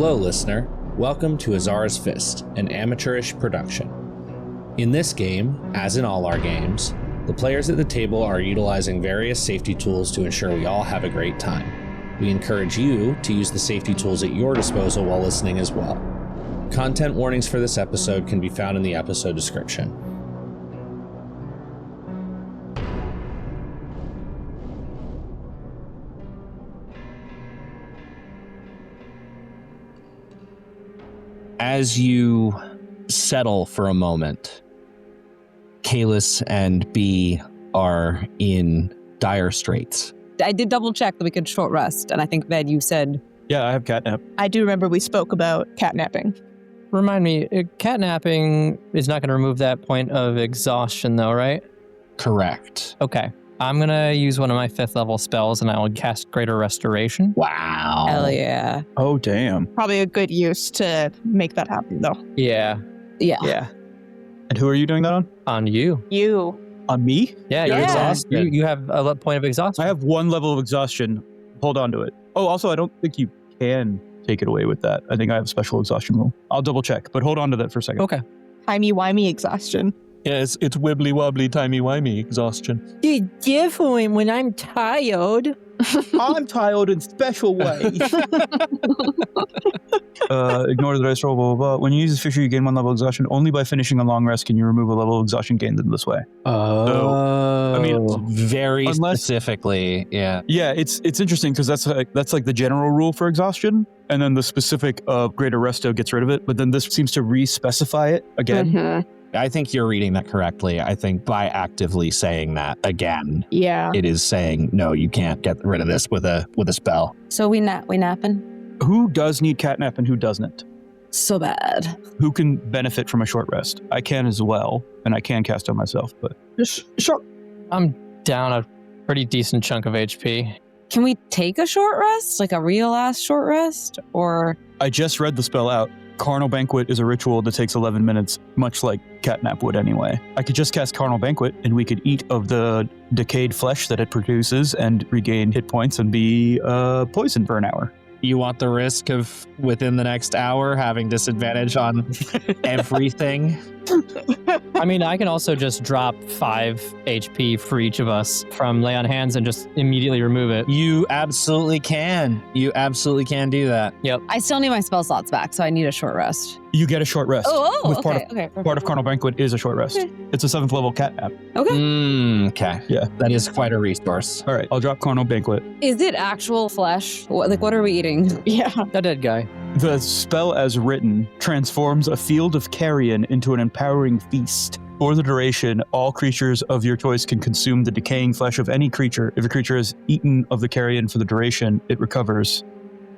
Hello, listener. Welcome to Azara's Fist, an amateurish production. In this game, as in all our games, the players at the table are utilizing various safety tools to ensure we all have a great time. We encourage you to use the safety tools at your disposal while listening as well. Content warnings for this episode can be found in the episode description. As you settle for a moment, Kaelis and B are in dire straits. I did double check that we could short rest, and I think, Ved, you said... Yeah, I have catnap. I do remember we spoke about catnapping. Remind me, catnapping is not going to remove that point of exhaustion, though, right? Correct. Okay. I'm going to use one of my 5th level spells, and I will cast Greater Restoration. Wow. Hell yeah. Oh, damn. Probably a good use to make that happen, though. Yeah. Yeah. And who are you doing that on? On you. You. On me? Yeah, you're Yeah. exhausted. You have a point of exhaustion. I have 1 level of exhaustion. Hold on to it. Oh, also, I don't think you can take it away with that. I think I have a special exhaustion rule. I'll double check, but hold on to that for a second. Okay. Timey-wimey exhaustion. Yeah, it's wibbly-wobbly, timey-wimey exhaustion. It's different when I'm tired. I'm tired in special ways. Ignore the dice roll, blah, blah, blah. When you use this feature, you gain 1 level of exhaustion. Only by finishing a long rest can you remove a level of exhaustion gained in this way. I mean, very specifically, yeah. Yeah, it's interesting because that's like the general rule for exhaustion, and then the specific greater resto gets rid of it, but then this seems to re-specify it again. Mm-hmm. I think you're reading that correctly. I think by actively saying that again, Yeah. it is saying, no, you can't get rid of this with a spell. So we napping? Who does need catnap and who doesn't? So bad. Who can benefit from a short rest? I can as well, and I can cast on myself, but... Sure. I'm down a pretty decent chunk of HP. Can we take a short rest? Like a real ass short rest? Or... I just read the spell out. Carnal Banquet is a ritual that takes 11 minutes, much like catnap would anyway. I could just cast Carnal Banquet, and we could eat of the decayed flesh that it produces and regain hit points and be poisoned for an hour. You want the risk of, within the next hour, having disadvantage on everything? I mean, I can also just drop 5 HP for each of us from lay on hands and just immediately remove it. You absolutely can. You absolutely can do that. Yep. I still need my spell slots back, so I need a short rest. You get a short rest. With okay. Part of Carnal Banquet is a short rest. Okay. It's a 7th level catnap. Okay. Okay. Yeah. That is quite a resource. All right, I'll drop Carnal Banquet. Is it actual flesh? What are we eating? Yeah. The dead guy. The spell as written transforms a field of carrion into an empowering feast. For the duration, all creatures of your choice can consume the decaying flesh of any creature. If a creature has eaten of the carrion for the duration, it recovers.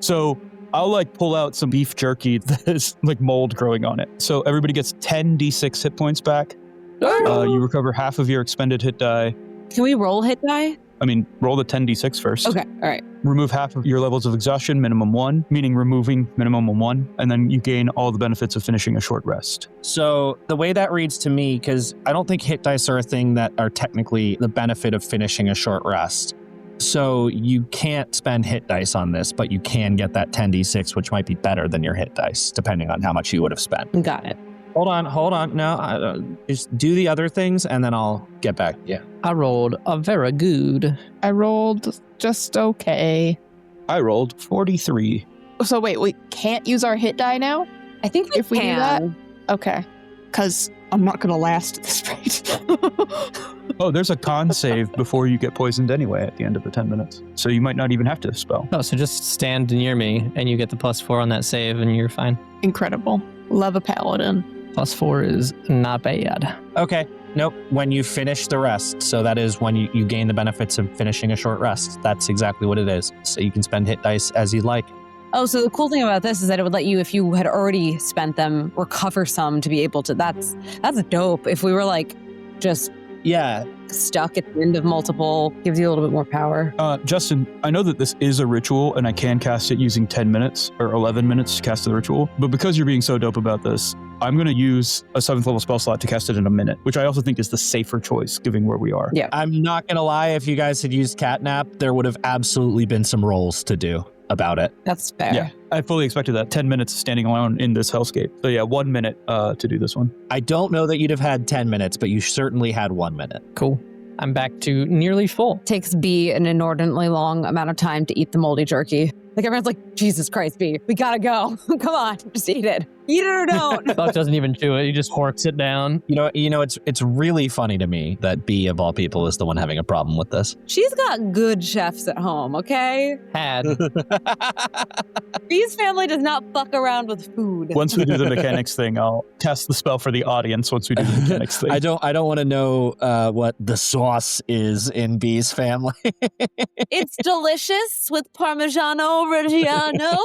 So I'll pull out some beef jerky that has mold growing on it. So everybody gets 10 d6 hit points back. You recover half of your expended hit die. Can we roll hit die? I mean, roll the 10 d6 first. Okay, all right. Remove half of your levels of exhaustion, minimum 1, meaning removing minimum 1, and then you gain all the benefits of finishing a short rest. So the way that reads to me, because I don't think hit dice are a thing that are technically the benefit of finishing a short rest. So you can't spend hit dice on this, but you can get that 10d6, which might be better than your hit dice, depending on how much you would have spent. Got it. Hold on. No, just do the other things, and then I'll get back. Yeah. I rolled a very good. I rolled just okay. I rolled 43. So wait, we can't use our hit die now? I think If we do that? can. Okay. Because I'm not going to last at this rate. Oh, there's a con save before you get poisoned anyway at the end of the 10 minutes. So you might not even have to spell. Oh, so just stand near me and you get the +4 on that save and you're fine. Incredible. Love a paladin. +4 is not bad. Okay. Nope. When you finish the rest. So that is when you gain the benefits of finishing a short rest. That's exactly what it is. So you can spend hit dice as you like. Oh, so the cool thing about this is that it would let you, if you had already spent them, recover some to be able to. That's dope. If we were just stuck at the end of multiple, gives you a little bit more power. Justin, I know that this is a ritual and I can cast it using 10 minutes or 11 minutes to cast the ritual, but because you're being so dope about this, I'm going to use a 7th level spell slot to cast it in a minute, which I also think is the safer choice given where we are. Yeah. I'm not going to lie, if you guys had used catnap, there would have absolutely been some rolls to do. about it. That's fair. Yeah, I fully expected that. 10 minutes standing alone in this hellscape. So yeah, 1 minute to do this one. I don't know that you'd have had 10 minutes, but you certainly had 1 minute. Cool. I'm back to nearly full. Takes B an inordinately long amount of time to eat the moldy jerky. Like everyone's like, Jesus Christ, B, we gotta go. Come on, just eat it. Eat it or don't. Buck doesn't even chew it. He just horks it down. You know, it's really funny to me that B, of all people, is the one having a problem with this. She's got good chefs at home, okay? Had. B's family does not fuck around with food. Once we do the mechanics thing, I'll test the spell for the audience once we do the mechanics thing. I don't want to know what the sauce is in B's family. It's delicious with Parmigiano Reggiano.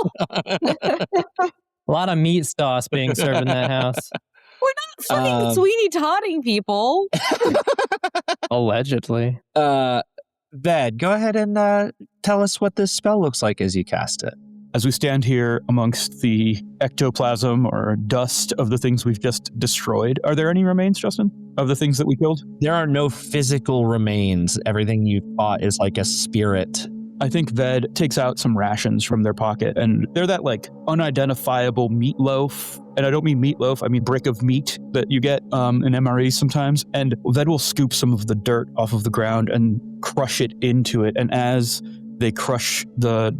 A lot of meat sauce being served in that house. We're not fucking Sweeney Todding people. Allegedly. Ved, go ahead and tell us what this spell looks like as you cast it. As we stand here amongst the ectoplasm or dust of the things we've just destroyed, are there any remains, Justin, of the things that we killed? There are no physical remains. Everything you fought is like a spirit. I think Ved takes out some rations from their pocket, and they're that like unidentifiable meatloaf. And I don't mean meatloaf, I mean brick of meat that you get in MREs sometimes. And Ved will scoop some of the dirt off of the ground and crush it into it. And as they crush the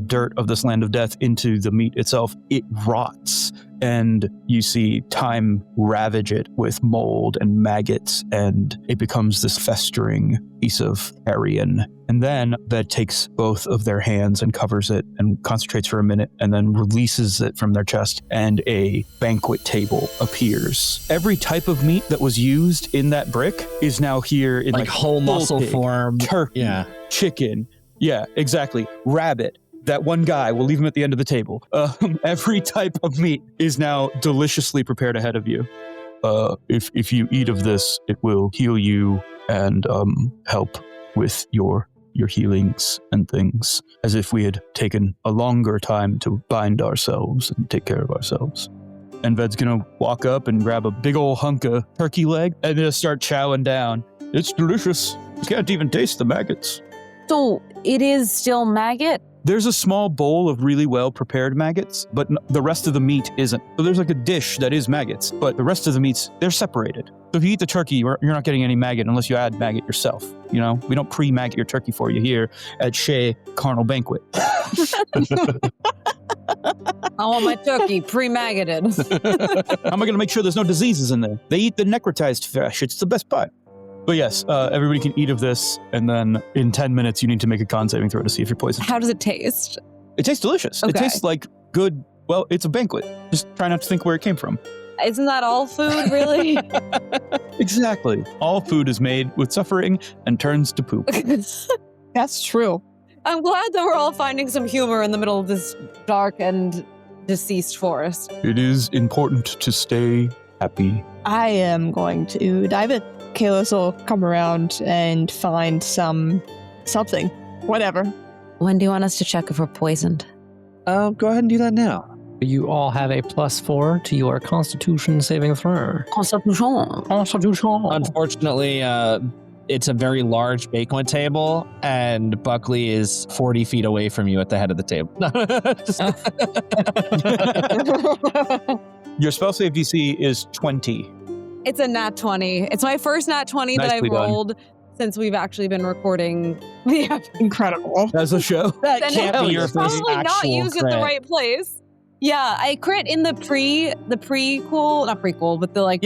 dirt of this land of death into the meat itself, it rots. And you see time ravage it with mold and maggots, and it becomes this festering piece of carrion. And then Ved takes both of their hands and covers it and concentrates for a minute and then releases it from their chest, and a banquet table appears. Every type of meat that was used in that brick is now here in like whole muscle pig, form. turkey, chicken. Yeah, exactly. Rabbit. That one guy, we'll leave him at the end of the table. Every type of meat is now deliciously prepared ahead of you. If you eat of this, it will heal you and help with your healings and things, as if we had taken a longer time to bind ourselves and take care of ourselves. And Ved's gonna walk up and grab a big old hunk of turkey leg and just start chowing down. It's delicious. You can't even taste the maggots. So it is still maggot? There's a small bowl of really well-prepared maggots, but the rest of the meat isn't. So there's like a dish that is maggots, but the rest of the meats, they're separated. So if you eat the turkey, you're not getting any maggot unless you add maggot yourself. You know, we don't pre-maggot your turkey for you here at Shea Carnal Banquet. I want my turkey pre-maggoted. How am I going to make sure there's no diseases in there? They eat the necrotized flesh. It's the best part. But yes, everybody can eat of this, and then in 10 minutes, you need to make a con saving throw to see if you're poisoned. How does it taste? It tastes delicious. Okay. It tastes like good, well, it's a banquet. Just try not to think where it came from. Isn't that all food, really? Exactly. All food is made with suffering and turns to poop. That's true. I'm glad that we're all finding some humor in the middle of this dark and deceased forest. It is important to stay happy. I am going to dive in. Kaelis will come around and find something. Whatever. When do you want us to check if we're poisoned? Go ahead and do that now. You all have a +4 to your Constitution saving throw. Constitution. Unfortunately, it's a very large banquet table, and Buckley is 40 feet away from you at the head of the table. Your spell save DC is 20. It's a nat 20. It's my first nat 20 that I've Nicely done. rolled since we've actually been recording the episode. Incredible. As a show. That Then can't be your it's first probably not actual used at the crit. right place. Yeah, I crit in the prequel, not prequel, but the like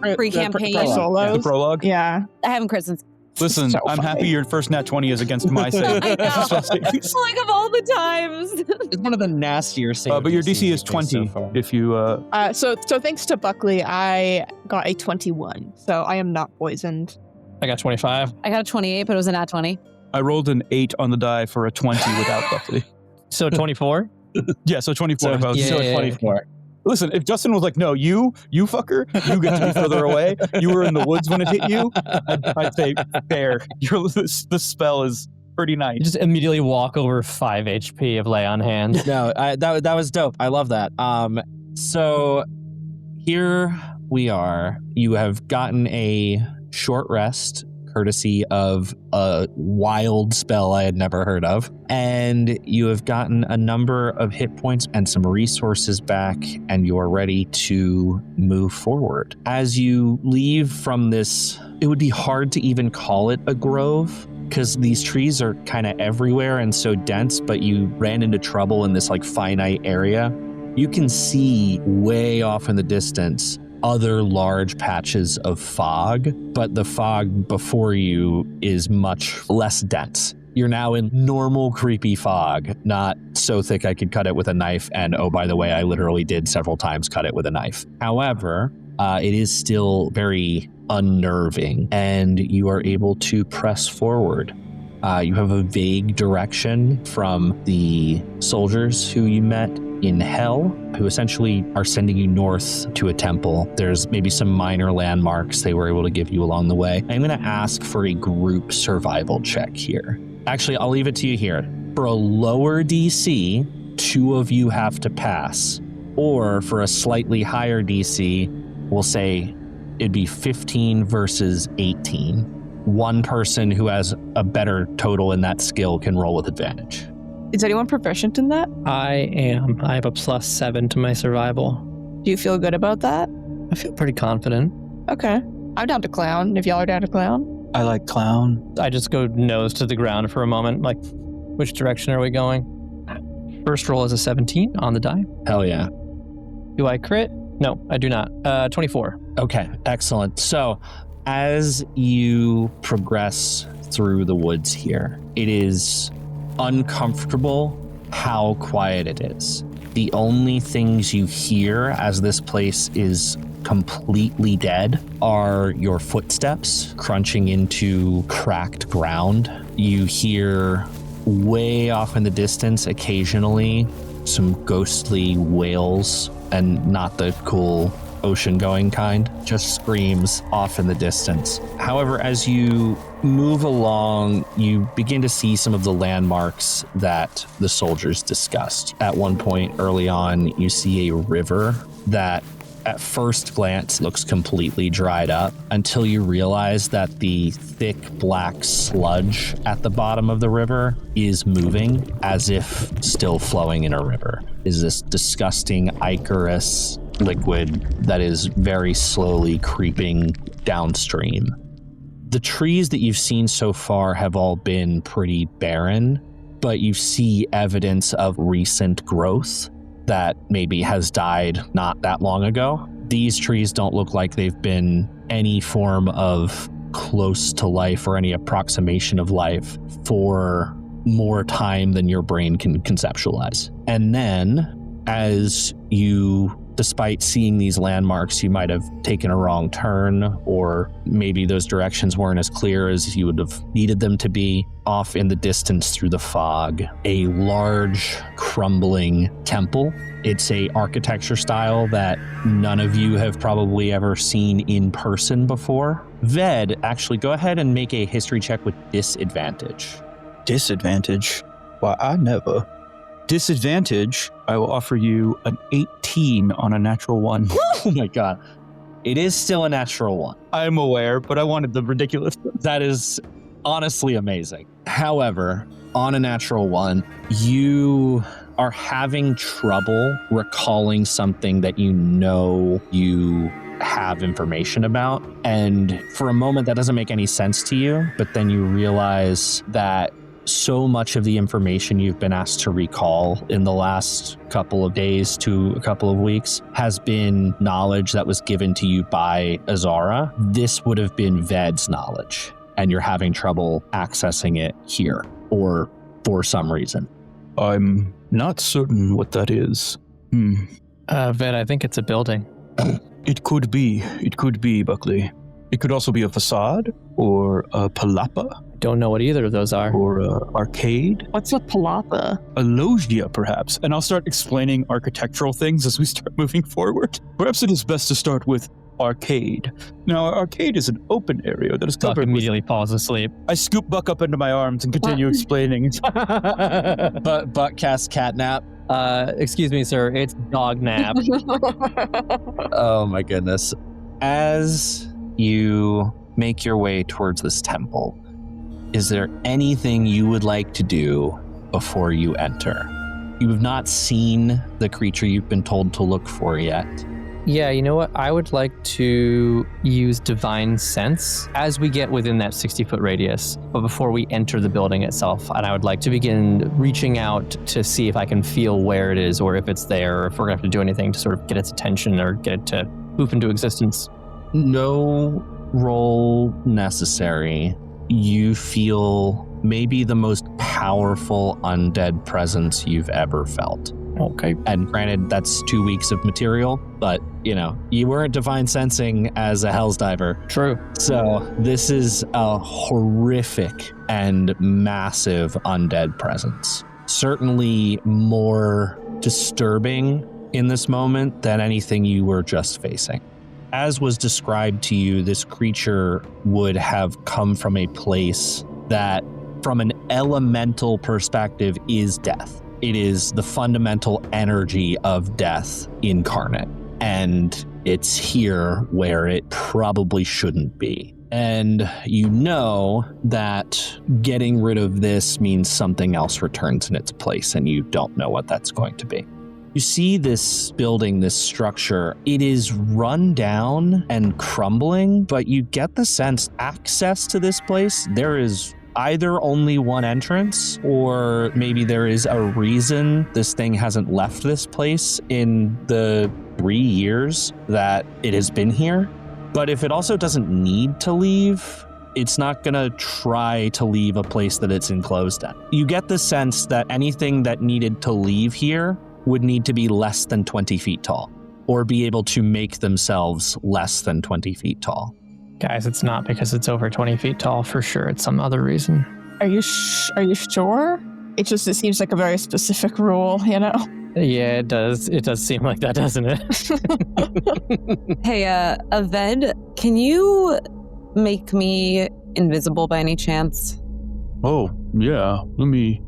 pre-campaign. prologue. Solos. The prologue. Yeah. I haven't crit since. Listen, So I'm funny. happy your first nat 20 is against my save. I know. Like of all the times. It's one of the nastier saves. But your DC is 20 if you... So thanks to Buckley, I got a 21. So I am not poisoned. I got 25. I got a 28, but it was a nat 20. I rolled an 8 on the die for a 20 without Buckley. So 24? Yeah, so 24. if I was- yeah. 24. Listen, if Justin was like, no, you fucker, you get to be further away. You were in the woods when it hit you. I'd say fair. The spell is pretty nice. You just immediately walk over 5 HP of lay on hands. No, that was dope. I love that. So here we are. You have gotten a short rest courtesy of a wild spell I had never heard of. And you have gotten a number of hit points and some resources back, and you're ready to move forward. As you leave from this, it would be hard to even call it a grove, because these trees are kind of everywhere and so dense, but you ran into trouble in this like finite area. You can see way off in the distance other large patches of fog, but the fog before you is much less dense. You're now in normal creepy fog, not so thick I could cut it with a knife, and oh, by the way, I literally did several times cut it with a knife. However, it is still very unnerving, and you are able to press forward. You have a vague direction from the soldiers who you met in Hell, who essentially are sending you north to a temple. There's maybe some minor landmarks they were able to give you along the way. I'm going to ask for a group survival check here. Actually, I'll leave it to you here. For a lower DC, 2 of you have to pass. Or for a slightly higher DC, we'll say it'd be 15 versus 18. One person who has a better total in that skill can roll with advantage. Is anyone proficient in that? I am. I have a +7 to my survival. Do you feel good about that? I feel pretty confident. Okay. I'm down to clown, if y'all are down to clown. I like clown. I just go nose to the ground for a moment. Like, which direction are we going? First roll is a 17 on the die. Hell yeah. Do I crit? No, I do not. 24. Okay, excellent. So as you progress through the woods here, it is uncomfortable how quiet it is. The only things you hear as this place is completely dead are your footsteps crunching into cracked ground. You hear way off in the distance occasionally some ghostly wails, and not the cool ocean going kind, just screams off in the distance. However, as you move along, you begin to see some of the landmarks that the soldiers discussed. At one point early on, you see a river that at first glance looks completely dried up until you realize that the thick black sludge at the bottom of the river is moving as if still flowing in a river. Is this disgusting ichorous liquid that is very slowly creeping downstream. The trees that you've seen so far have all been pretty barren, but you see evidence of recent growth that maybe has died not that long ago. These trees don't look like they've been any form of close to life or any approximation of life for more time than your brain can conceptualize. And then, as you, despite seeing these landmarks, you might have taken a wrong turn, or maybe those directions weren't as clear as you would have needed them to be. Off in the distance through the fog, a large crumbling temple. It's a architecture style that none of you have probably ever seen in person before. Ved, actually go ahead and make a history check with disadvantage. Disadvantage? Why, I never. Disadvantage, I will offer you an 18 on a natural 1. Oh my god. It is still a natural 1. I'm aware, but I wanted the ridiculous. That is honestly amazing. However, on a natural 1, you are having trouble recalling something that you know you have information about. And for a moment, that doesn't make any sense to you, but then you realize that so much of the information you've been asked to recall in the last couple of days to a couple of weeks has been knowledge that was given to you by Azara. This would have been Ved's knowledge, and you're having trouble accessing it here, or for some reason. I'm not certain what that is. Ved, I think it's a building. It could be, Buckley. It could also be a facade, or a palapa. Don't know what either of those are. Or a arcade. What's a palapa? A loggia, perhaps. And I'll start explaining architectural things as we start moving forward. Perhaps it is best to start with arcade. Now, arcade is an open area that is Buck covered immediately falls asleep. I scoop Buck up into my arms and continue explaining. But Buck casts catnap. Excuse me, sir. It's dog nap. Oh my goodness. As you make your way towards this temple, is there anything you would like to do before you enter? You have not seen the creature you've been told to look for yet. Yeah, you know what? I would like to use Divine Sense as we get within that 60-foot radius, but before we enter the building itself. And I would like to begin reaching out to see if I can feel where it is or if it's there, or if we're going to have to do anything to sort of get its attention or get it to poof into existence. No roll necessary. You feel maybe the most powerful undead presence you've ever felt. Okay. And granted, that's 2 weeks of material, but, you weren't divine sensing as a Hells Diver. True. So this is a horrific and massive undead presence. Certainly more disturbing in this moment than anything you were just facing. As was described to you, this creature would have come from a place that, from an elemental perspective, is death. It is the fundamental energy of death incarnate. And it's here where it probably shouldn't be. And you know that getting rid of this means something else returns in its place, and you don't know what that's going to be. You see this building, this structure, it is run down and crumbling, but you get the sense access to this place, there is either only one entrance, or maybe there is a reason this thing hasn't left this place in the 3 years that it has been here. But if it also doesn't need to leave, it's not gonna try to leave a place that it's enclosed in. You get the sense that anything that needed to leave here would need to be less than 20 feet tall, or be able to make themselves less than 20 feet tall. Guys, it's not because it's over 20 feet tall for sure. It's some other reason. Are you sure? It seems like a very specific rule, Yeah, it does. It does seem like that, doesn't it? Hey, Aved, can you make me invisible by any chance? Oh, yeah. Let me...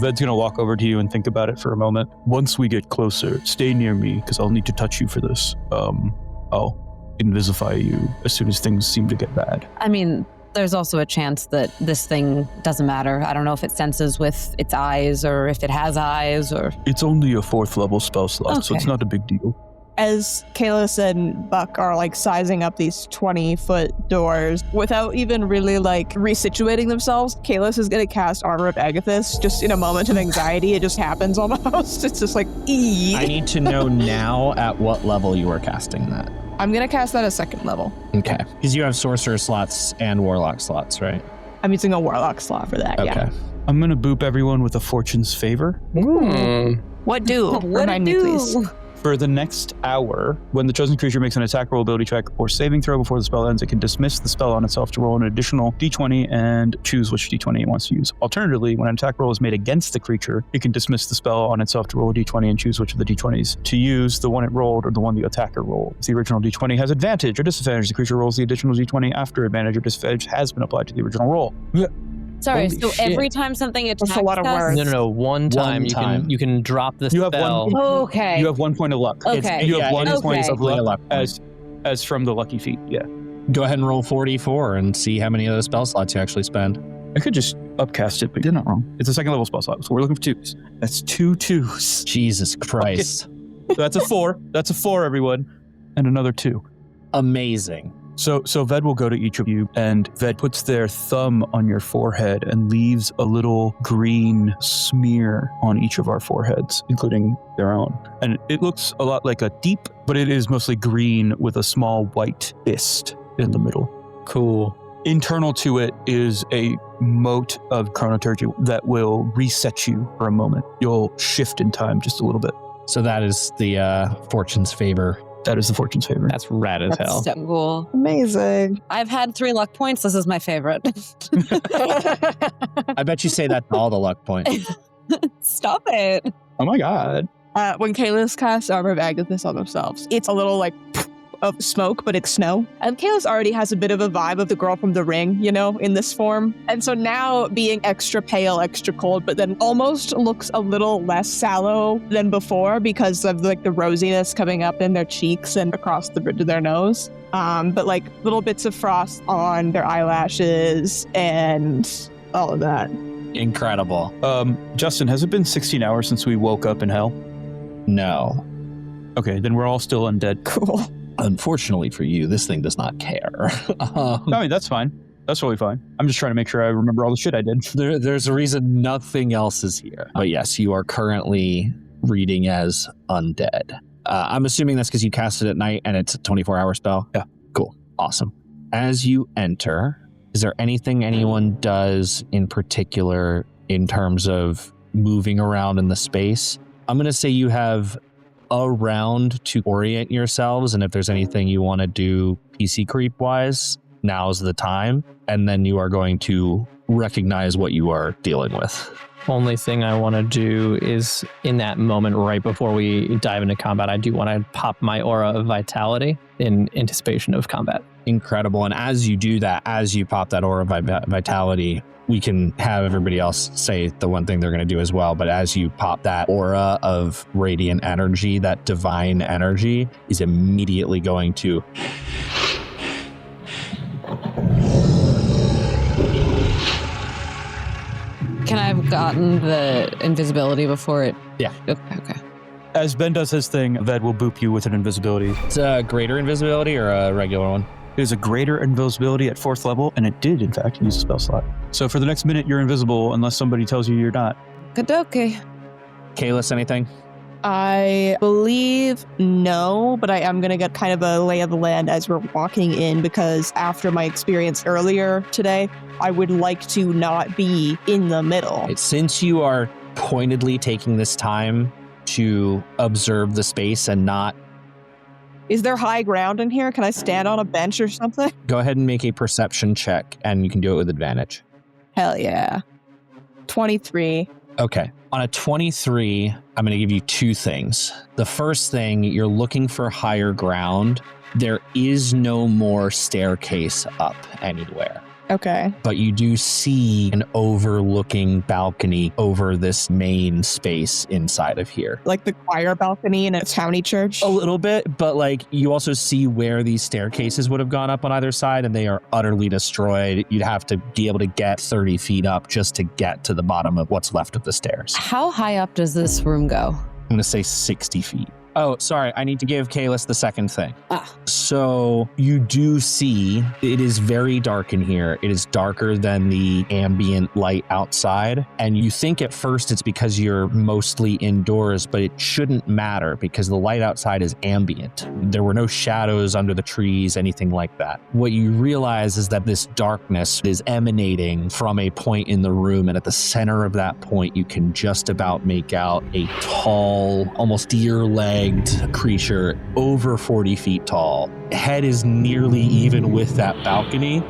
Ved's gonna walk over to you and think about it for a moment. Once we get closer, stay near me, because I'll need to touch you for this. I'll invisify you as soon as things seem to get bad. I mean, there's also a chance that this thing doesn't matter. I don't know if it senses with its eyes or if it has eyes or... It's only a 4th level spell slot, so it's not a big deal. As Kaelis and Buck are sizing up these 20-foot doors, without even really resituating themselves, Kaelis is going to cast Armor of Agathis just in a moment of anxiety. It just happens almost. It's just ee. I need to know now at what level you are casting that. I'm going to cast that at 2nd level. Okay. Because you have sorcerer slots and warlock slots, right? I'm using a warlock slot for that, yeah. I'm going to boop everyone with a Fortune's Favor. What do? Remind me, please. For the next hour, when the chosen creature makes an attack roll, ability check, or saving throw before the spell ends, it can dismiss the spell on itself to roll an additional d20 and choose which d20 it wants to use. Alternatively, when an attack roll is made against the creature, it can dismiss the spell on itself to roll a d20 and choose which of the d20s to use, the one it rolled or the one the attacker rolled. If the original d20 has advantage or disadvantage, the creature rolls the additional d20 after advantage or disadvantage has been applied to the original roll. Sorry, Holy so shit. every time something attacks That's a lot of words. No. One time. You can drop the You have spell. one- Okay. You have 1 point of luck. Okay. You have 1 okay. point of Okay. luck as from the lucky feat, yeah. Go ahead and roll 44 and see how many of those spell slots you actually spend. I could just upcast it, but you're not wrong. It's a 2nd level spell slot, so we're looking for 2s. That's 2 2s. Jesus Christ. So that's a 4. That's a 4, everyone. And another 2. Amazing. So Ved will go to each of you, and Ved puts their thumb on your forehead and leaves a little green smear on each of our foreheads, including their own. And it looks a lot like a deep, but it is mostly green with a small white fist in the middle. Cool. Internal to it is a mote of chronoturgy that will reset you for a moment. You'll shift in time just a little bit. So that is the Fortune's Favor. That is the Fortune's Favor. That's rad as hell. That's so cool. Amazing. I've had 3 luck points. This is my favorite. I bet you say that to all the luck points. Stop it. Oh my god. When Kaelis casts Armor of Agathis on themselves, it's a little of smoke, but it's snow. And Kaelis already has a bit of a vibe of the girl from The Ring, in this form. And so now being extra pale, extra cold, but then almost looks a little less sallow than before because of like the rosiness coming up in their cheeks and across the bridge of their nose. But like little bits of frost on their eyelashes and all of that. Incredible. Justin, has it been 16 hours since we woke up in hell? No. Okay, then we're all still undead. Cool. Unfortunately for you, this thing does not care. I mean, that's fine. That's totally fine. I'm just trying to make sure I remember all the shit I did. There's a reason nothing else is here. But yes, you are currently reading as undead. I'm assuming that's because you cast it at night and it's a 24-hour spell? Yeah. Cool. Awesome. As you enter, is there anything anyone does in particular in terms of moving around in the space? I'm going to say you have a round to orient yourselves, and if there's anything you want to do PC creep-wise, now's the time, and then you are going to recognize what you are dealing with. Only thing I want to do is in that moment right before we dive into combat, I do want to pop my aura of vitality in anticipation of combat. Incredible. And as you do that, as you pop that aura of vitality, we can have everybody else say the one thing they're going to do as well. But as you pop that aura of radiant energy, that divine energy is immediately going to... Can I have gotten the invisibility before it? Yeah. Okay. As Ben does his thing, Ved will boop you with an invisibility. It's a greater invisibility or a regular one? It is a greater invisibility at 4th level, and it did, in fact, use a spell slot. So for the next minute, you're invisible unless somebody tells you you're not. Okay. Kaelis, anything? I believe no, but I am going to get kind of a lay of the land as we're walking in because after my experience earlier today, I would like to not be in the middle. Since you are pointedly taking this time to observe the space and not... Is there high ground in here? Can I stand on a bench or something? Go ahead and make a perception check, and you can do it with advantage. Hell yeah. 23. Okay. On a 23, I'm going to give you two things. The first thing, you're looking for higher ground. There is no more staircase up anywhere. Okay. But you do see an overlooking balcony over this main space inside of here. Like the choir balcony in a towny church? A little bit, but like you also see where these staircases would have gone up on either side, and they are utterly destroyed. You'd have to be able to get 30 feet up just to get to the bottom of what's left of the stairs. How high up does this room go? I'm going to say 60 feet. Oh, sorry. I need to give Kaelis the second thing. So you do see it is very dark in here. It is darker than the ambient light outside. And you think at first it's because you're mostly indoors, but it shouldn't matter because the light outside is ambient. There were no shadows under the trees, anything like that. What you realize is that this darkness is emanating from a point in the room. And at the center of that point, you can just about make out a tall, almost deer-legged creature over 40 feet tall. Head is nearly even with that balcony.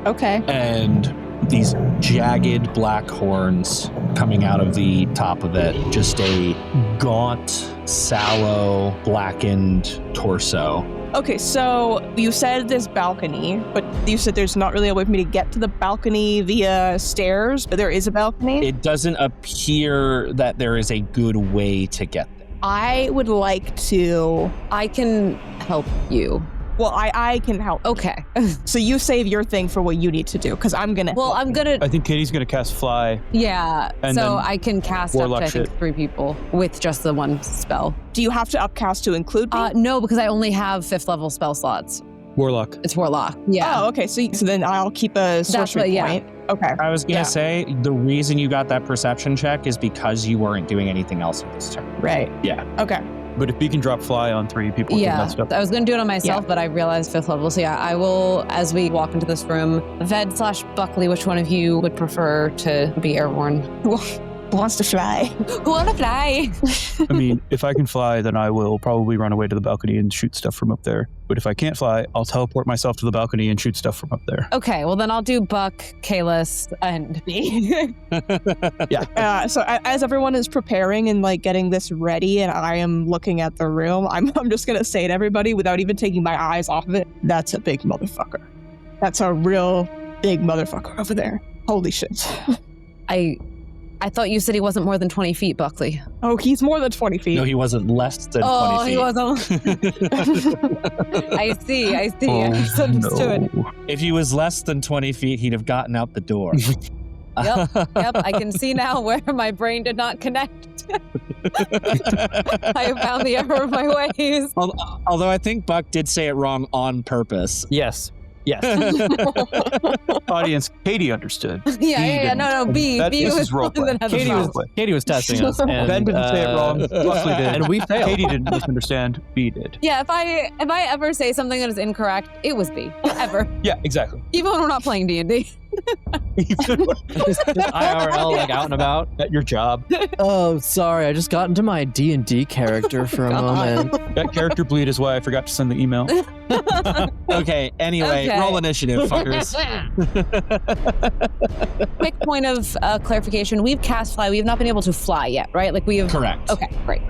Okay. And these jagged black horns coming out of the top of it. Just a gaunt, sallow, blackened torso. Okay, so you said this balcony, but you said there's not really a way for me to get to the balcony via stairs, but there is a balcony? It doesn't appear that there is a good way to get there. I would like to... I can help you. Well, I can help. Okay. So you save your thing for what you need to do, because I'm going to... Well, I'm going to... I think Katie's going to cast Fly. Yeah, And so then I can cast up Warlock to, I think, shit. 3 people with just the one spell. Do you have to upcast to include me? No, because I only have 5th level spell slots. Warlock. It's Warlock. Yeah. Oh, okay. So then I'll keep a sorcery point. Okay. I was going to say, the reason you got that perception check is because you weren't doing anything else at this turn. Right. Yeah. Okay. But if we can drop Fly on 3 people, Yeah, that's stuff. I was going to do it on myself, but I realized 5th level. So yeah, I will, as we walk into this room, Ved/Buckley, which one of you would prefer to be airborne? Who wants to fly? Who wanna fly? I mean, if I can fly, then I will probably run away to the balcony and shoot stuff from up there. But if I can't fly, I'll teleport myself to the balcony and shoot stuff from up there. Okay, well then I'll do Buck, Kaelis, and me. Yeah. So as everyone is preparing and like getting this ready, and I am looking at the room, I'm just gonna say to everybody without even taking my eyes off of it, that's a big motherfucker. That's a real big motherfucker over there. Holy shit. I thought you said he wasn't more than 20 feet, Buckley. Oh, he's more than 20 feet. No, he wasn't less than 20 feet. Oh, he wasn't. I see. I misunderstood. No. If he was less than 20 feet, he'd have gotten out the door. Yep, I can see now where my brain did not connect. I have found the error of my ways. Although I think Buck did say it wrong on purpose. Yes. Audience, Katie understood. Yeah. No. B this was is role play. the one that had the problem. Katie was testing us. And, Ben didn't say it wrong. Buckley did. And we failed. Katie didn't misunderstand. B did. Yeah, if I ever say something that is incorrect, it was B. Ever. Yeah, exactly. Even when we're not playing D&D. IRL, like out and about. At your job. Oh, sorry. I just got into my D&D character for a moment. That character bleed is why I forgot to send the email. Okay, anyway, Okay. roll initiative, fuckers. Quick point of clarification. We've cast fly. We have not been able to fly yet, right? Like we have... Correct. Okay, great.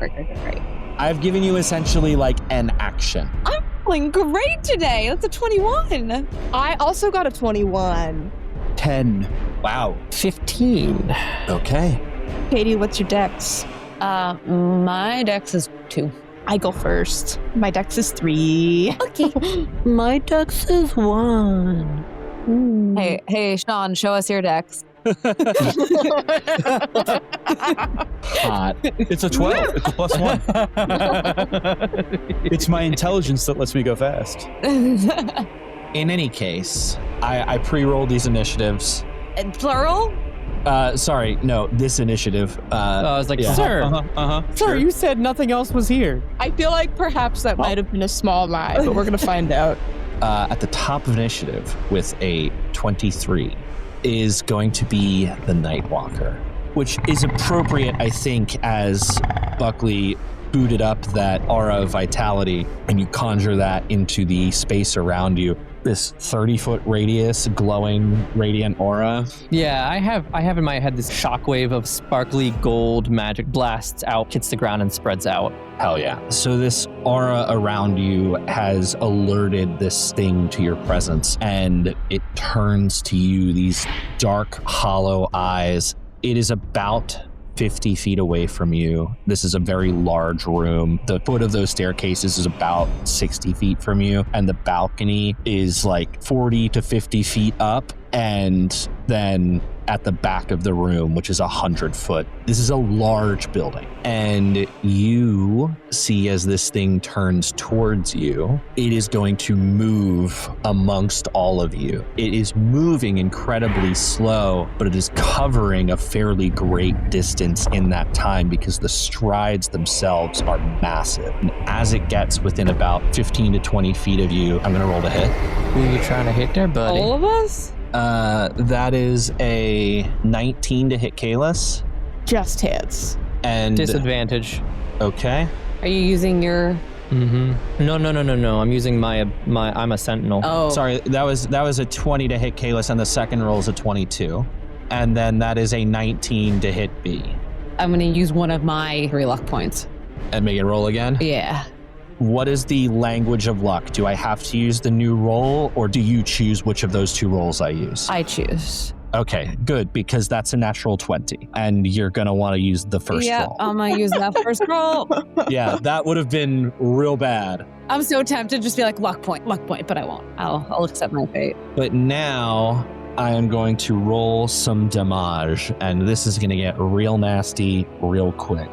I've given you essentially like an action. I'm feeling great today. That's a 21. I also got a 21. 10. Wow. 15. Okay. Katie, what's your dex? My dex is 2. I go first. My dex is 3. Okay. My dex is 1. Hey, Shawn, show us your dex. Hot. It's a 12. It's a +1. It's my intelligence that lets me go fast. In any case, I pre-rolled these initiatives. Plural? Sorry, no, this initiative. I was like, yeah. sir, Sir, you said nothing else was here. I feel like perhaps that might have been a small lie, but we're going to find out. At the top of initiative with a 23 is going to be the Nightwalker, which is appropriate, I think, as Buckley booted up that aura of vitality and you conjure that into the space around you. This 30-foot radius, glowing, radiant aura. Yeah, I have in my head this shockwave of sparkly gold magic blasts out, hits the ground, and spreads out. Hell yeah. So this aura around you has alerted this thing to your presence, and it turns to you, these dark, hollow eyes. It is about 50 feet away from you. This is a very large room. The foot of those staircases is about 60 feet from you, and the balcony is like 40 to 50 feet up, and then at the back of the room, which is 100 foot. This is a large building, and you see as this thing turns towards you, it is going to move amongst all of you. It is moving incredibly slow, but it is covering a fairly great distance in that time because the strides themselves are massive. And as it gets within about 15 to 20 feet of you, I'm gonna roll to hit. Who are you trying to hit there, buddy? All of us? That is a 19 to hit Kaelis. Just hits. And Disadvantage. okay. Are you using your... No. I'm using my I'm a sentinel. Oh. Sorry, that was a 20 to hit Kaelis, and the second roll is a 22. And then that is a 19 to hit B. I'm going to use one of my 3 luck points. And make it roll again? Yeah. What is the language of luck? Do I have to use the new roll, or do you choose which of those 2 rolls I use? I choose. Okay, good, because that's a natural 20, and you're going to want to use the first roll. I'm going to use that first roll. Yeah, that would have been real bad. I'm so tempted to just be like, luck point, but I won't. I'll accept my fate. But now I am going to roll some damage, and this is going to get real nasty real quick.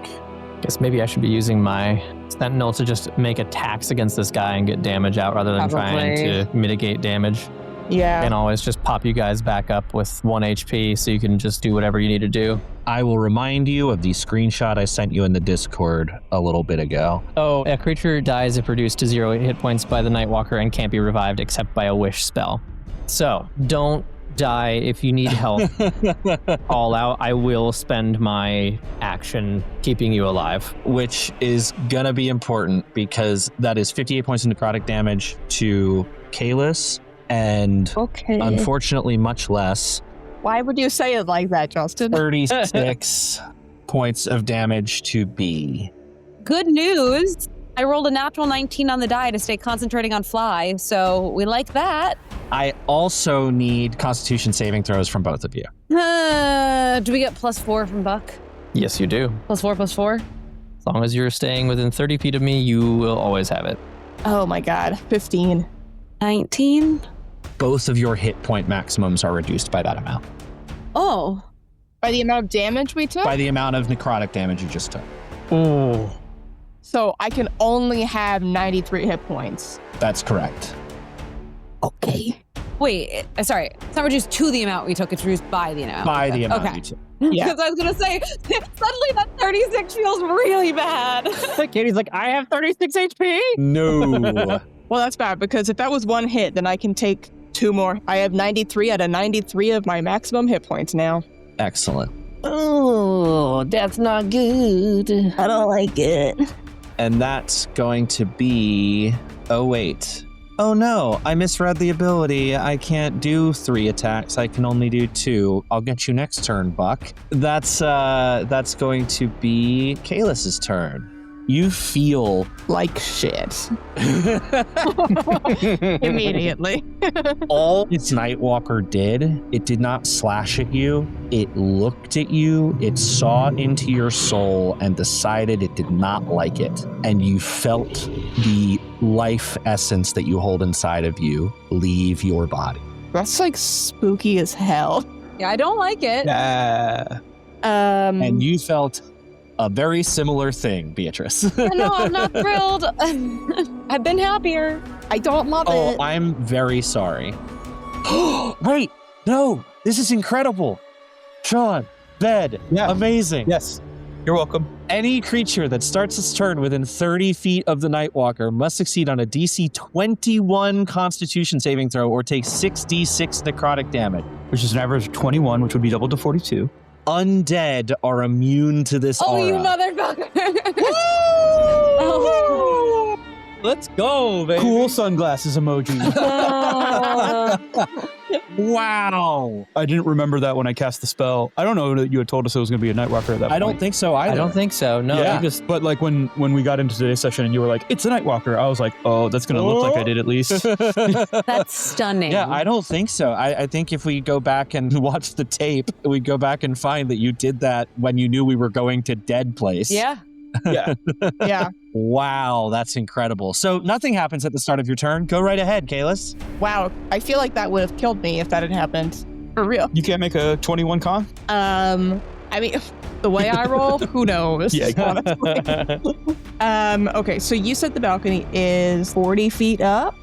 Guess maybe I should be using my sentinel to just make attacks against this guy and get damage out rather than trying to mitigate damage. Yeah. And always just pop you guys back up with 1 HP so you can just do whatever you need to do. I will remind you of the screenshot I sent you in the Discord a little bit ago. Oh, a creature dies if reduced to 0 hit points by the Nightwalker and can't be revived except by a wish spell. So don't die. If you need help, all out, I will spend my action keeping you alive. Which is gonna be important because that is 58 points of necrotic damage to Kaelis, and unfortunately much less. Why would you say it like that, Justin? 36 points of damage to B. Good news. I rolled a natural 19 on the die to stay concentrating on fly, so we like that. I also need Constitution saving throws from both of you. Do we get +4 from Buck? Yes, you do. +4. As long as you're staying within 30 feet of me, you will always have it. Oh my god, 15. 19. Both of your hit point maximums are reduced by that amount. Oh. By the amount of damage we took? By the amount of necrotic damage you just took. Oh. So I can only have 93 hit points. That's correct. Okay. Wait, sorry. It's not reduced to the amount we took, it's reduced by the amount. By the amount Okay. you took. Yeah. Because I was going to say, suddenly that 36 feels really bad. Katie's like, I have 36 HP? No. Well, that's bad because if that was one hit, then I can take 2 more. I have 93 out of 93 of my maximum hit points now. Excellent. Oh, that's not good. I don't like it. And that's going to be... Oh, wait. Oh, no. I misread the ability. I can't do 3 attacks. I can only do 2. I'll get you next turn, Buck. That's going to be Kaelis' turn. You feel... Like shit. Immediately. all its Nightwalker did, it did not slash at you. It looked at you, it saw into your soul, and decided it did not like it. And you felt the life essence that you hold inside of you leave your body. That's like spooky as hell. Yeah, I don't like it. And you felt a very similar thing, Biatrice. No, I'm not thrilled. I've been happier. I don't love it. Oh, I'm very sorry. Wait, no, this is incredible. Shawn, bed, amazing. Yes, you're welcome. Any creature that starts its turn within 30 feet of the Nightwalker must succeed on a DC 21 Constitution saving throw or take 6d6 necrotic damage. Which is an average of 21, which would be doubled to 42. Undead are immune to this aura. Oh, you motherfucker. Let's go, baby. Cool sunglasses emoji. Wow. I didn't remember that when I cast the spell. I don't know that you had told us it was going to be a Nightwalker at that point. I don't think so either. I don't think so. No, Yeah, you just but like when we got into today's session and you were like, it's a Nightwalker, I was like, oh, that's going to look like I did at least. That's stunning. Yeah, I don't think so. I think if we go back and watch the tape, we go back and find that you did that when you knew we were going to Dead Place. Yeah. Yeah. Yeah. Wow, that's incredible. So nothing happens at the start of your turn. Go right ahead, Kaelis. Wow. I feel like that would have killed me if that had happened. For real. You can't make a 21 con? I mean, the way I roll, who knows? Yeah. Okay, so you said the balcony is 40 feet up?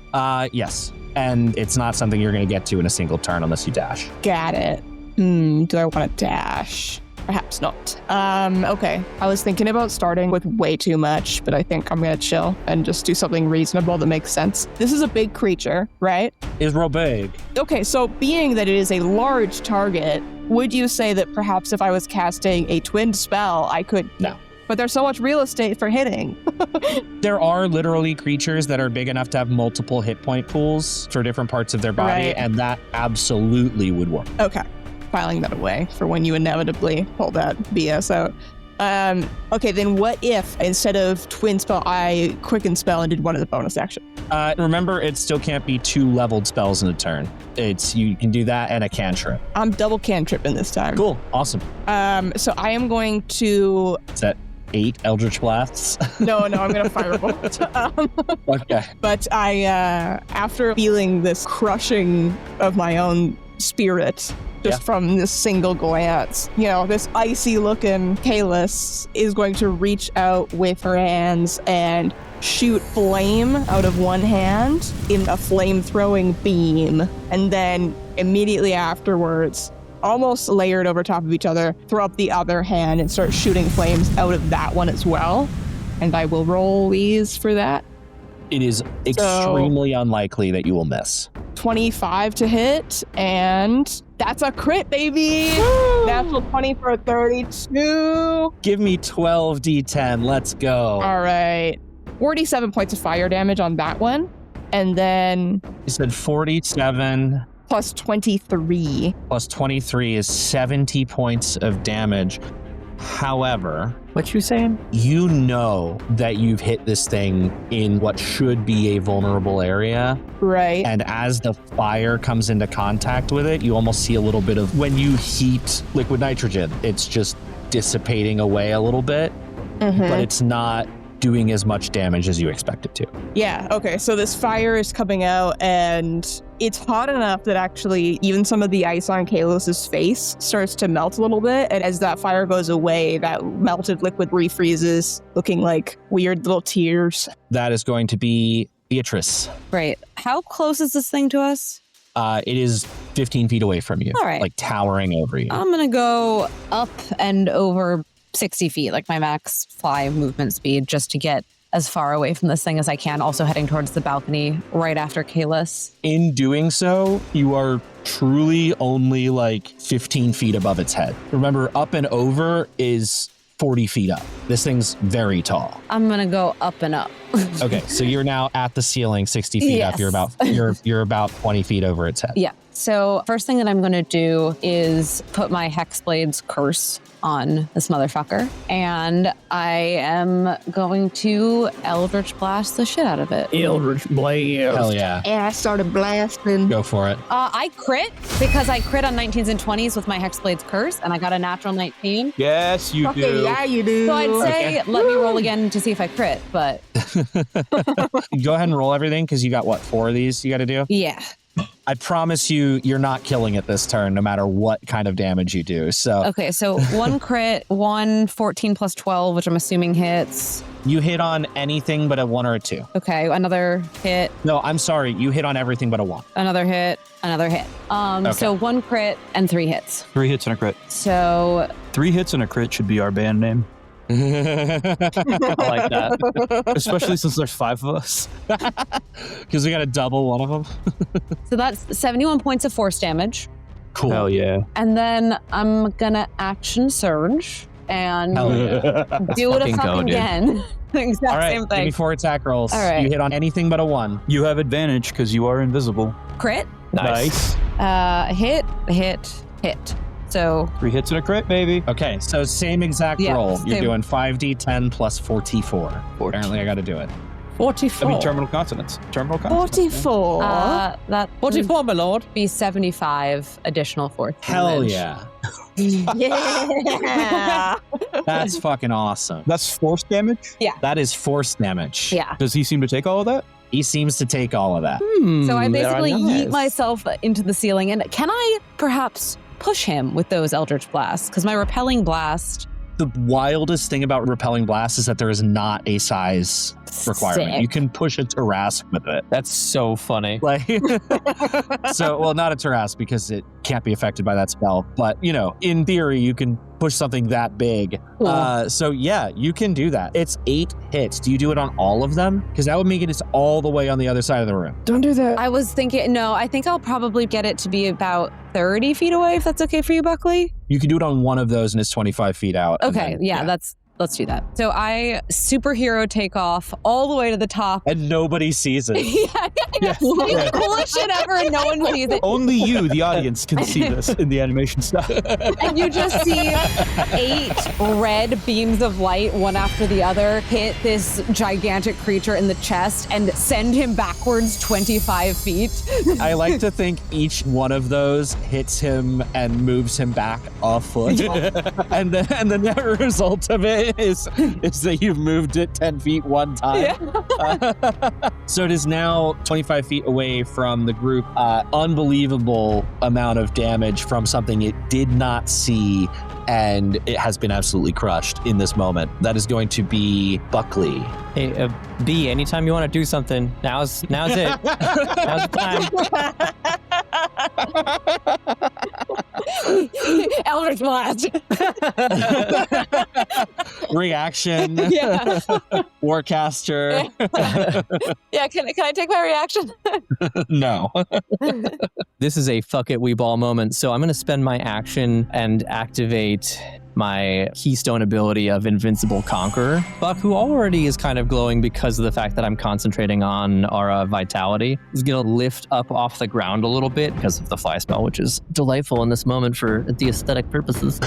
Yes. And it's not something you're going to get to in a single turn unless you dash. Got it. Do I want to dash? Perhaps not. Okay. I was thinking about starting with way too much, but I think I'm going to chill and just do something reasonable that makes sense. This is a big creature, right? Is real big. Okay, so being that it is a large target, would you say that perhaps if I was casting a twinned spell, I could... No. But there's so much real estate for hitting. There are literally creatures that are big enough to have multiple hit point pools for different parts of their body, Right. and that absolutely would work. Okay. Filing that away for when you inevitably pull that BS out. Okay, then what if instead of twin spell, I quicken spell and did one of the bonus action? Remember, it still can't be 2 leveled spells in a turn. You can do that and a cantrip. I'm double cantripping this time. Cool. Awesome. So I am going to... Is that 8 Eldritch Blasts? No, I'm going to firebolt. Okay. But I, after feeling this crushing of my own spirit, just from this single glance, this icy looking Kaelis is going to reach out with her hands and shoot flame out of one hand in a flame-throwing beam. And then immediately afterwards, almost layered over top of each other, throw up the other hand and start shooting flames out of that one as well. And I will roll these for that. It is extremely unlikely that you will miss. 25 to hit, and that's a crit, baby. Natural 20 for a 32. Give me 12d10. Let's go. All right. 47 points of fire damage on that one. And then You said 47 plus 23. plus 23 is 70 points of damage. However, What you saying? you know that you've hit this thing in what should be a vulnerable area. Right. And as the fire comes into contact with it, you almost see a little bit of when you heat liquid nitrogen, it's just dissipating away a little bit, but it's not doing as much damage as you expect it to. Yeah, okay, so this fire is coming out and it's hot enough that actually even some of the ice on Kaelis's face starts to melt a little bit, and as that fire goes away, that melted liquid refreezes, looking like weird little tears. That is going to be Biatrice. Right. How close is this thing to us? It is 15 feet away from you, All right. like towering over you. I'm going to go up and over 60 feet, like my max fly movement speed, just to get as far away from this thing as I can, also heading towards the balcony right after Kaelis. In doing so, you are truly only like 15 feet above its head. Remember, up and over is 40 feet up. This thing's very tall. I'm going to go up and up. Okay, so you're now at the ceiling, 60 feet up. You're about 20 feet over its head. Yeah. So first thing that I'm going to do is put my Hexblade's curse on this motherfucker, and I am going to Eldritch Blast the shit out of it. Eldritch Blast. Hell yeah. And I started blasting. Go for it. I crit because I crit on 19s and 20s with my Hexblade's curse, and I got a natural 19. Yes, you Okay, do. yeah, you do. So I'd say let me roll again to see if I crit, but Go ahead and roll everything because you got, what, 4 of these you got to do? yeah. I promise you're not killing it this turn, no matter what kind of damage you do. So Okay, so 1 crit, 1 14 plus 12, which I'm assuming hits. you hit on anything but a 1 or a 2. Okay, another hit, No, I'm sorry. You hit on everything but a 1. another hit, another hit. So 1 crit and 3 hits. 3 hits and a crit. So 3 hits and a crit should be our band name. I like that. Especially since there's 5 of us. Because we got to double one of them. so that's 71 points of force damage. Cool. Hell yeah. And then I'm gonna action surge and Hell yeah. do it a fucking go, fucking dude. again. The exact All right, same give me thing. 4 attack rolls. All right. You hit on anything but a 1. You have advantage because you are invisible. Crit, Nice. hit, hit, hit. So 3 hits and a crit, baby. Okay, so same exact Yeah, roll. You're same. doing 5d10 plus 44. Apparently, I got to do it. 44. I mean, terminal consonants. Terminal consonants. 44. that 44, my lord. would be 75 additional force Hell damage. yeah. Yeah. That's fucking awesome. That's force damage? That is force damage. Yeah. Does he seem to take all of that? He seems to take all of that. So I basically very yeet nice. myself into the ceiling. And can I perhaps push him with those Eldritch Blasts? Because my repelling blast... The wildest thing about repelling blast is that there is not a size requirement. Sick. You can push a Tarrasque with it. That's so funny. Like, well, not a Tarrasque because it can't be affected by that spell. But, in theory, you can push something that big. Cool. So yeah, you can do that. It's 8 hits. Do you do it on all of them? Because that would make it all the way on the other side of the room. Don't do that. I was thinking, no, I think I'll probably get it to be about 30 feet away, if that's okay for you, Buckley. You can do it on one of those and it's 25 feet out. and Okay, then- yeah, let's do that. So I superhero take off all the way to the top. And nobody sees it. Yeah. It's the coolest shit ever and no one sees it. Only you, the audience, can see this in the animation style. And you just see 8 red beams of light, one after the other, hit this gigantic creature in the chest and send him backwards 25 feet. I like to think each one of those hits him and moves him back a foot. and the net result of it is that you've moved it 10 feet one time. So it is now 25 feet away from the group. Unbelievable amount of damage from something it did not see and it has been absolutely crushed in this moment. That is going to be Buckley. Hey, B, anytime you want to do something, now's it. Now's the time. Eldritch Blast. Reaction. Yeah. Warcaster. Yeah, can I take my reaction? No. This is a fuck it we ball moment, so I'm going to spend my action and activate my keystone ability of Invincible Conqueror. Buck, who already is kind of glowing because of the fact that I'm concentrating on aura vitality, is going to lift up off the ground a little bit because of the fly spell, which is delightful in this moment for the aesthetic purposes.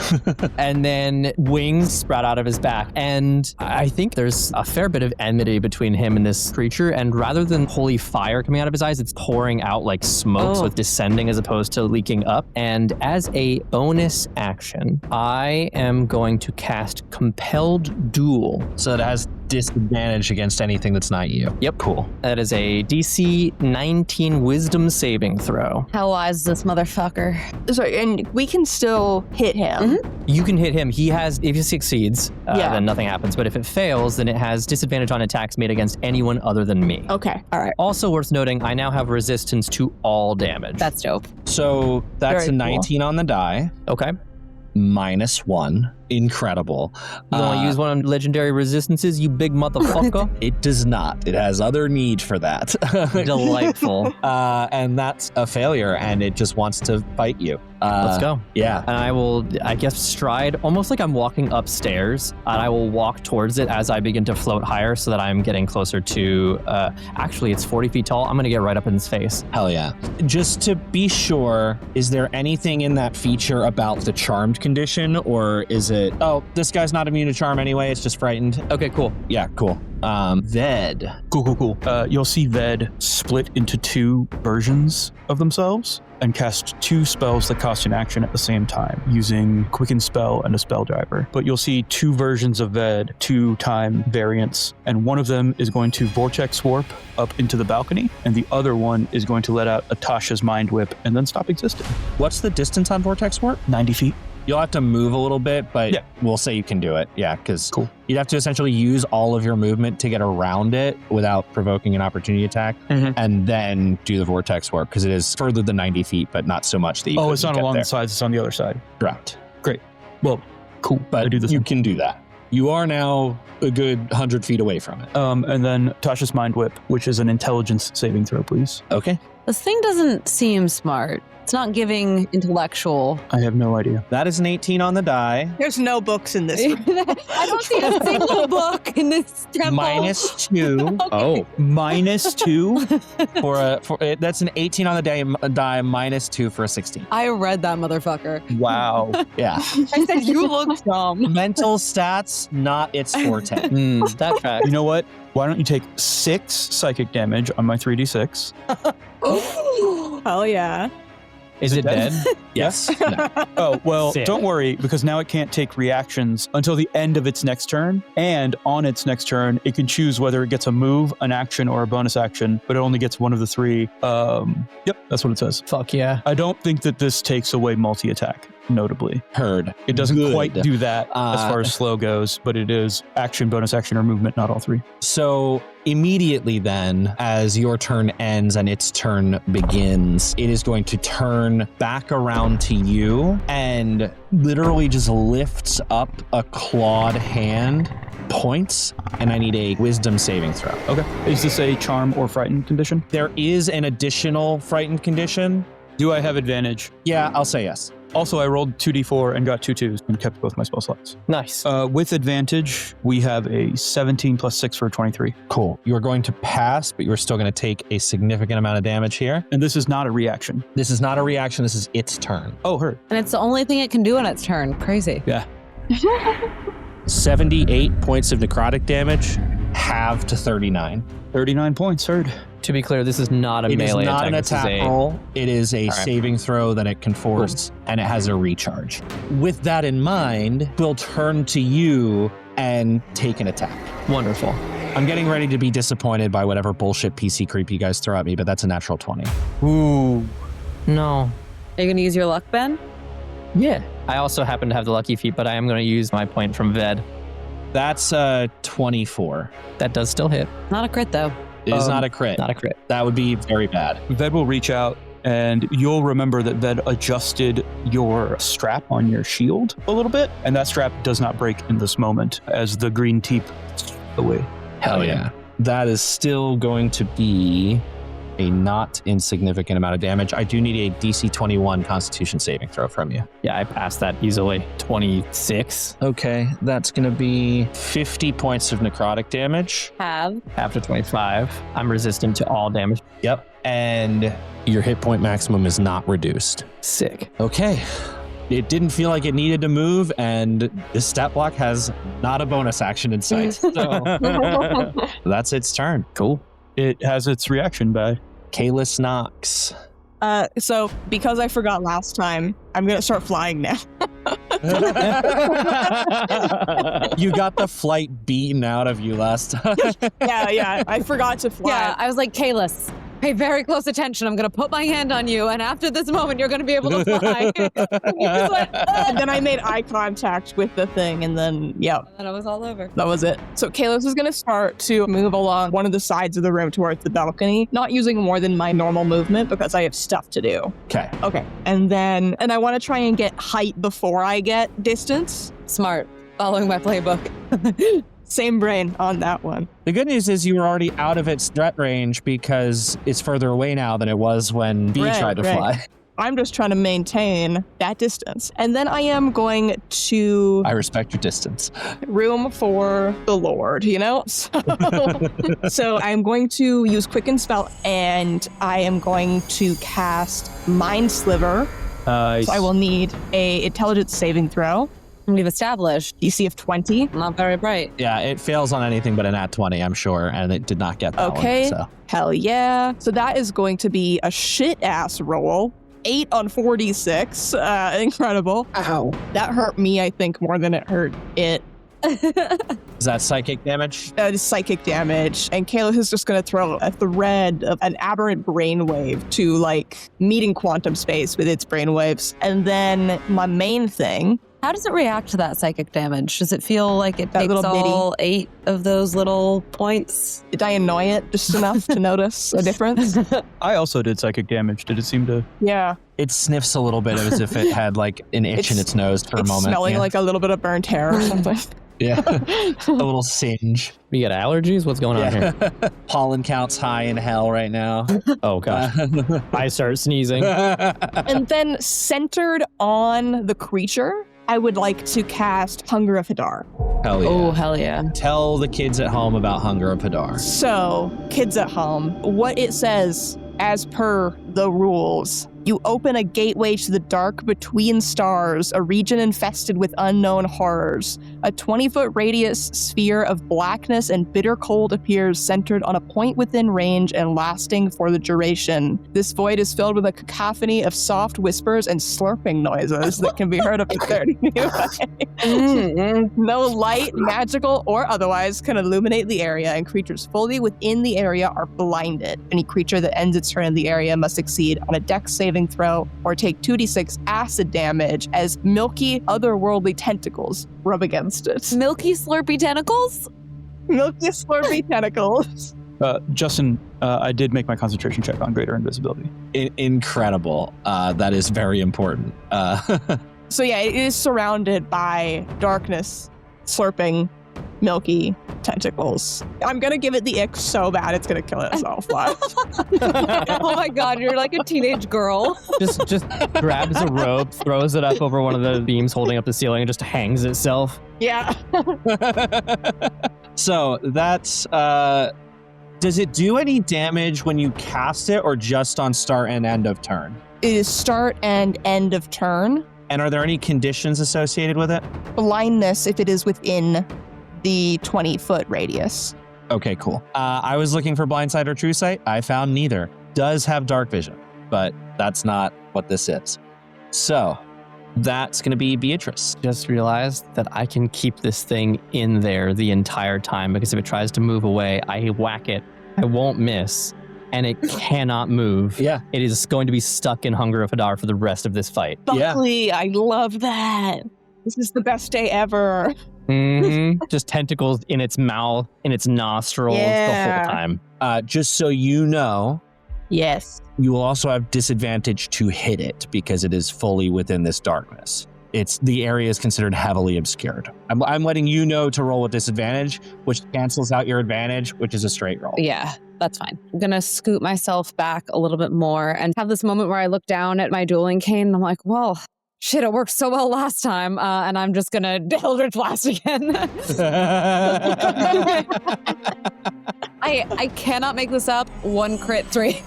And then wings sprout out of his back. And I think there's a fair bit of enmity between him and this creature. And rather than holy fire coming out of his eyes, it's pouring out like smoke, so it's descending as opposed to leaking up. And as a bonus action, I am going to cast Compelled Duel. So it has disadvantage against anything that's not you. Yep. Cool. That is a DC 19 Wisdom saving throw. How wise is this motherfucker? Sorry, and we can still hit him. Mm-hmm. You can hit him. He has, if he succeeds, then nothing happens. But if it fails, then it has disadvantage on attacks made against anyone other than me. Okay. All right. Also worth noting, I now have resistance to all damage. That's dope. So that's Very a 19 on the die. Okay. -1. Incredible. You want to use one of legendary resistances, you big motherfucker? It does not. It has other need for that. Delightful. And that's a failure, and it just wants to fight you. Let's go. Yeah. And I will, I guess, stride almost like I'm walking upstairs, and I will walk towards it as I begin to float higher so that I'm getting closer to, actually, it's 40 feet tall. I'm going to get right up in his face. Hell yeah. Just to be sure, is there anything in that feature about the charmed condition, or is it, oh, this guy's not immune to charm anyway, it's just frightened? Okay, cool. Yeah, cool. Ved. Cool. You'll see Ved split into two versions of themselves and cast two spells that cost an action at the same time using Quicken Spell and a Spell Driver. But you'll see two versions of Ved, 2-time variants, and one of them is going to Vortex Warp up into the balcony, and the other one is going to let out Atasha's Mind Whip and then stop existing. What's the distance on Vortex Warp? 90 feet. You'll have to move a little bit, but we'll say you can do it. Yeah, because you'd have to essentially use all of your movement to get around it without provoking an opportunity attack, and then do the Vortex Warp, because it is further than 90 feet, but not so much that you it's not along the sides, it's on the other side. Correct. Great. Well, cool. But I do this. You can do that. You are now a good 100 feet away from it. And then Tasha's Mind Whip, which is an intelligence saving throw, please. Okay. This thing doesn't seem smart. It's not giving intellectual. I have no idea. That is an 18 on the die. There's no books in this. I don't see a single book in this temple. -2. Okay. Oh. -2? That's an 18 on the die, -2 for a 16. I read that motherfucker. Wow. Yeah. I said, you look dumb. Mental stats, not its forte. That tracks. You know what? Why don't you take 6 psychic damage on my 3d6? Hell yeah. Is it dead? Yes. No. Oh, well, Sick. don't worry, because now it can't take reactions until the end of its next turn. And on its next turn, it can choose whether it gets a move, an action, or a bonus action, but it only gets one of the 3. Yep, that's what it says. Fuck yeah. I don't think that this takes away multi-attack, notably. Heard. It doesn't Good. quite do that as far as slow goes, but it is action, bonus action, or movement, not all 3. So immediately then, as your turn ends and its turn begins, it is going to turn back around to you and literally just lifts up a clawed hand, points, and I need a wisdom saving throw. Okay. Is this a charm or frightened condition? There is an additional frightened condition. Do I have advantage? Yeah, I'll say yes. Also, I rolled 2d4 and got 2 2s and kept both my spell slots. Nice. With advantage, we have a 17 plus 6 for a 23. Cool. You're going to pass, but you're still going to take a significant amount of damage here. And this is not a reaction. This is not a reaction. This is its turn. Oh, heard. And it's the only thing it can do in its turn. Crazy. Yeah. 78 points of necrotic damage, halved to 39. 39 points, heard. To be clear, this is not a It is melee not attack. an This is attack roll. It is a All right. saving throw that it can force, and it has a recharge. With that in mind, we'll turn to you and take an attack. Wonderful. I'm getting ready to be disappointed by whatever bullshit PC creep you guys throw at me, but that's a natural 20. Ooh. No. Are you going to use your luck, Ben? Yeah. I also happen to have the lucky feat, but I am going to use my point from Ved. That's 24. That does still hit. Not a crit, though. It is not a crit. Not a crit. That would be very bad. Ved will reach out, and you'll remember that Ved adjusted your strap on your shield a little bit, and that strap does not break in this moment as the green teep away. Hell yeah. That is still going to be a not insignificant amount of damage. I do need a DC 21 Constitution saving throw from you. Yeah, I passed that easily. 26. Okay, that's going to be 50 points of necrotic damage. After 25, I'm resistant to all damage. Yep. And your hit point maximum is not reduced. Sick. Okay. It didn't feel like it needed to move, and this stat block has not a bonus action in sight. So that's its turn. Cool. It has its reaction back. Kaelis knocks. So because I forgot last time, I'm gonna start flying now. You got the flight beaten out of you last time. Yeah, I forgot to fly. Yeah, I was like, Kaelis, pay very close attention. I'm going to put my hand on you, and after this moment, you're going to be able to fly. And then I made eye contact with the thing, and then, yeah. And it was all over. That was it. So Kaelis is going to start to move along one of the sides of the room towards the balcony, not using more than my normal movement because I have stuff to do. Okay. And I want to try and get height before I get distance. Smart. Following my playbook. Same brain on that one. The good news is you were already out of its threat range because it's further away now than it was when B tried to fly. I'm just trying to maintain that distance. And then I am going to... I respect your distance. Room for the Lord, you know? So I'm going to use Quicken Spell, and I am going to cast Mind Sliver. So I will need a intelligence saving throw. We've established DC of 20. Not very bright. Yeah, it fails on anything but a nat 20, I'm sure, and it did not get that Okay. one. So. Hell yeah. So that is going to be a shit-ass roll. 8 on 46. Incredible. Ow. That hurt me, I think, more than it hurt it. Is that psychic damage? That is psychic damage. And Kaelis is just going to throw a thread of an aberrant brainwave to, meet in quantum space with its brainwaves. And then my main thing... How does it react to that psychic damage? Does it feel like it takes little all 8 of those little points? Did I annoy it just enough to notice a difference? I also did psychic damage. Did it seem to? Yeah. It sniffs a little bit as if it had an itch in its nose for a moment. It's smelling like a little bit of burnt hair or something. Yeah. A little singe. You got allergies? What's going on here? Pollen count's high in hell right now. Oh, gosh. I start sneezing. And then centered on the creature, I would like to cast Hunger of Hadar. Hell yeah. Oh, hell yeah. Tell the kids at home about Hunger of Hadar. So, kids at home, what it says, as per the rules, you open a gateway to the dark between stars, a region infested with unknown horrors. A 20-foot radius sphere of blackness and bitter cold appears centered on a point within range and lasting for the duration. This void is filled with a cacophony of soft whispers and slurping noises that can be heard up to 30 feet away. No light, magical or otherwise, can illuminate the area, and creatures fully within the area are blinded. Any creature that ends its turn in the area must succeed on a dex saving throw or take 2d6 acid damage as milky, otherworldly tentacles rub against it. Milky slurpy tentacles? Milky, slurpy tentacles. Justin, I did make my concentration check on greater invisibility. Incredible. That is very important. So yeah, it is surrounded by darkness, slurping, milky tentacles. I'm gonna give it the ick so bad it's gonna kill itself. Oh my god, you're like a teenage girl. Just grabs a rope, throws it up over one of the beams holding up the ceiling, and just hangs itself. Yeah. So that's does it do any damage when you cast it or just on start and end of turn? It is start and end of turn. And are there any conditions associated with it? Blindness if it is within the 20-foot radius. Okay, cool. I was looking for blind sight or true sight. I found neither. Does have dark vision, but that's not what this is. So that's going to be Biatrice. Just realized that I can keep this thing in there the entire time, because if it tries to move away, I whack it. I won't miss. and it cannot move. Yeah. It is going to be stuck in Hunger of Hadar for the rest of this fight. Buckley, I love that. This is the best day ever. Just tentacles in its mouth, in its nostrils the whole time. Just so you know, Yes. you will also have disadvantage to hit it because it is fully within this darkness. The area is considered heavily obscured. I'm letting you know to roll with disadvantage, which cancels out your advantage, which is a straight roll. Yeah, that's fine. I'm going to scoot myself back a little bit more and have this moment where I look down at my dueling cane and I'm like, well, shit, it worked so well last time. And I'm just going to Eldritch Blast again. I cannot make this up. 1 crit 3.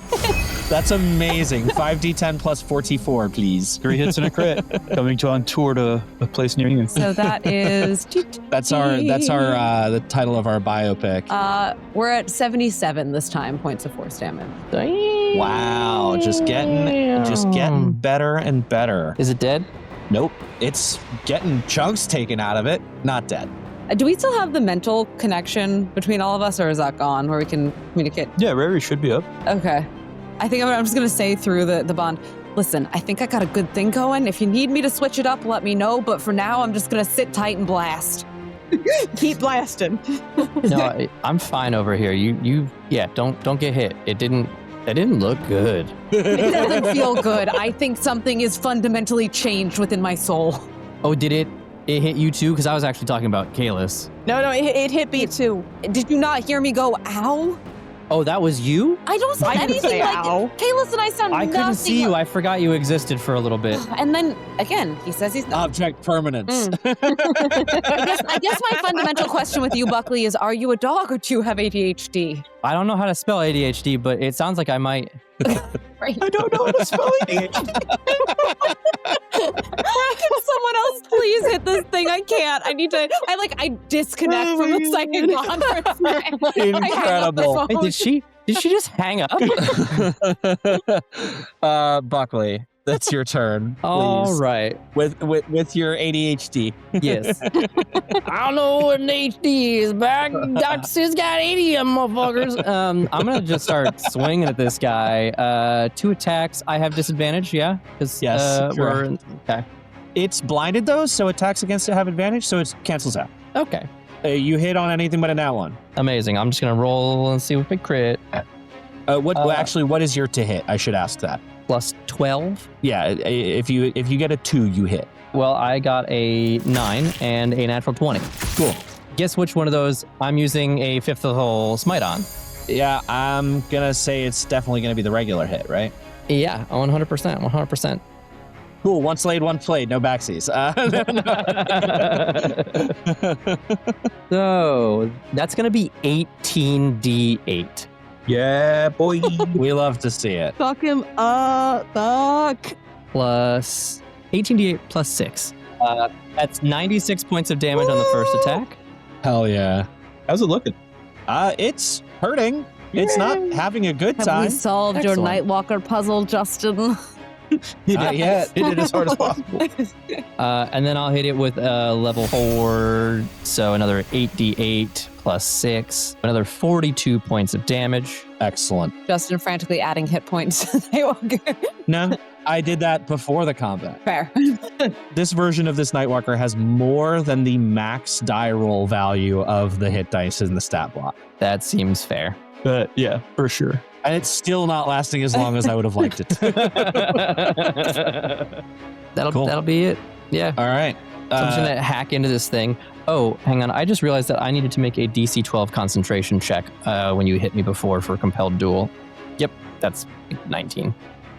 That's amazing. 5d10 plus 44, please. 3 hits and a crit. Coming to on tour to a place near you. So that is... That's the title of our biopic. We're at 77 this time, points of force damage. Wow, just getting better and better. Is it dead? Nope, it's getting chunks taken out of it. Not dead. Do we still have the mental connection between all of us, or is that gone, where we can communicate? Yeah, Rary should be up. Okay. I think I'm just going to say through the bond, listen, I think I got a good thing going. If you need me to switch it up, let me know. But for now, I'm just going to sit tight and blast. Keep blasting. No, I'm fine over here. Don't get hit. It didn't look good. It doesn't feel good. I think something is fundamentally changed within my soul. Oh, did it hit you too? Because I was actually talking about Kaelis. No, it hit me too. Did you not hear me go, ow? Oh, that was you? I don't sound anything like ow. Kaelis and I sound I couldn't see you. I forgot you existed for a little bit. And then, again, he says he's not. Object permanence. I guess my fundamental question with you, Buckley, is are you a dog or do you have ADHD? I don't know how to spell ADHD, but it sounds like I might. Right. I don't know how to spell ADHD. Can someone else please hit this thing? I can't. I disconnect from the psychic conference. Incredible. Hey, did she just hang up? Buckley, that's your turn. Please. All right. With your ADHD. Yes. I don't know what an HD is back. Dr. Sis got 80 of them motherfuckers. I'm gonna just start swinging at this guy. 2 attacks. I have disadvantage. Yeah. Yes. We're okay. It's blinded though, so attacks against it have advantage, so it cancels out. Okay. You hit on anything but a nat 1. Amazing. I'm just gonna roll and see if we crit. What is your to hit? I should ask that. Plus 12. Yeah, if you get a 2, you hit. Well, I got a 9 and a natural 20. Cool. Guess which one of those I'm using a 5th level smite on? Yeah, I'm gonna say it's definitely gonna be the regular hit, right? Yeah, 100%. Cool. One slayed, one played. No backsies. So that's gonna be 18d8. Yeah, boy. We love to see it. Fuck him up. Fuck. Plus 18d8 plus 6. That's 96 points of damage on the first attack. Hell yeah. How's it looking? It's hurting. It's not having a good Have time. we solved your Excellent. Nightwalker puzzle, Justin? Not yet. Hit it as hard as possible. And then I'll hit it with level 4, so another 8d8 plus 6, another 42 points of damage. Excellent. Justin frantically adding hit points to Nightwalker. No, I did that before the combat. Fair. This version of this Nightwalker has more than the max die roll value of the hit dice in the stat block. That seems fair. Yeah, for sure. And it's still not lasting as long as I would have liked it. That'll be it. Yeah. All right. So I'm just gonna hack into this thing. Oh, hang on. I just realized that I needed to make a DC 12 concentration check when you hit me before for compelled duel. Yep, that's 19.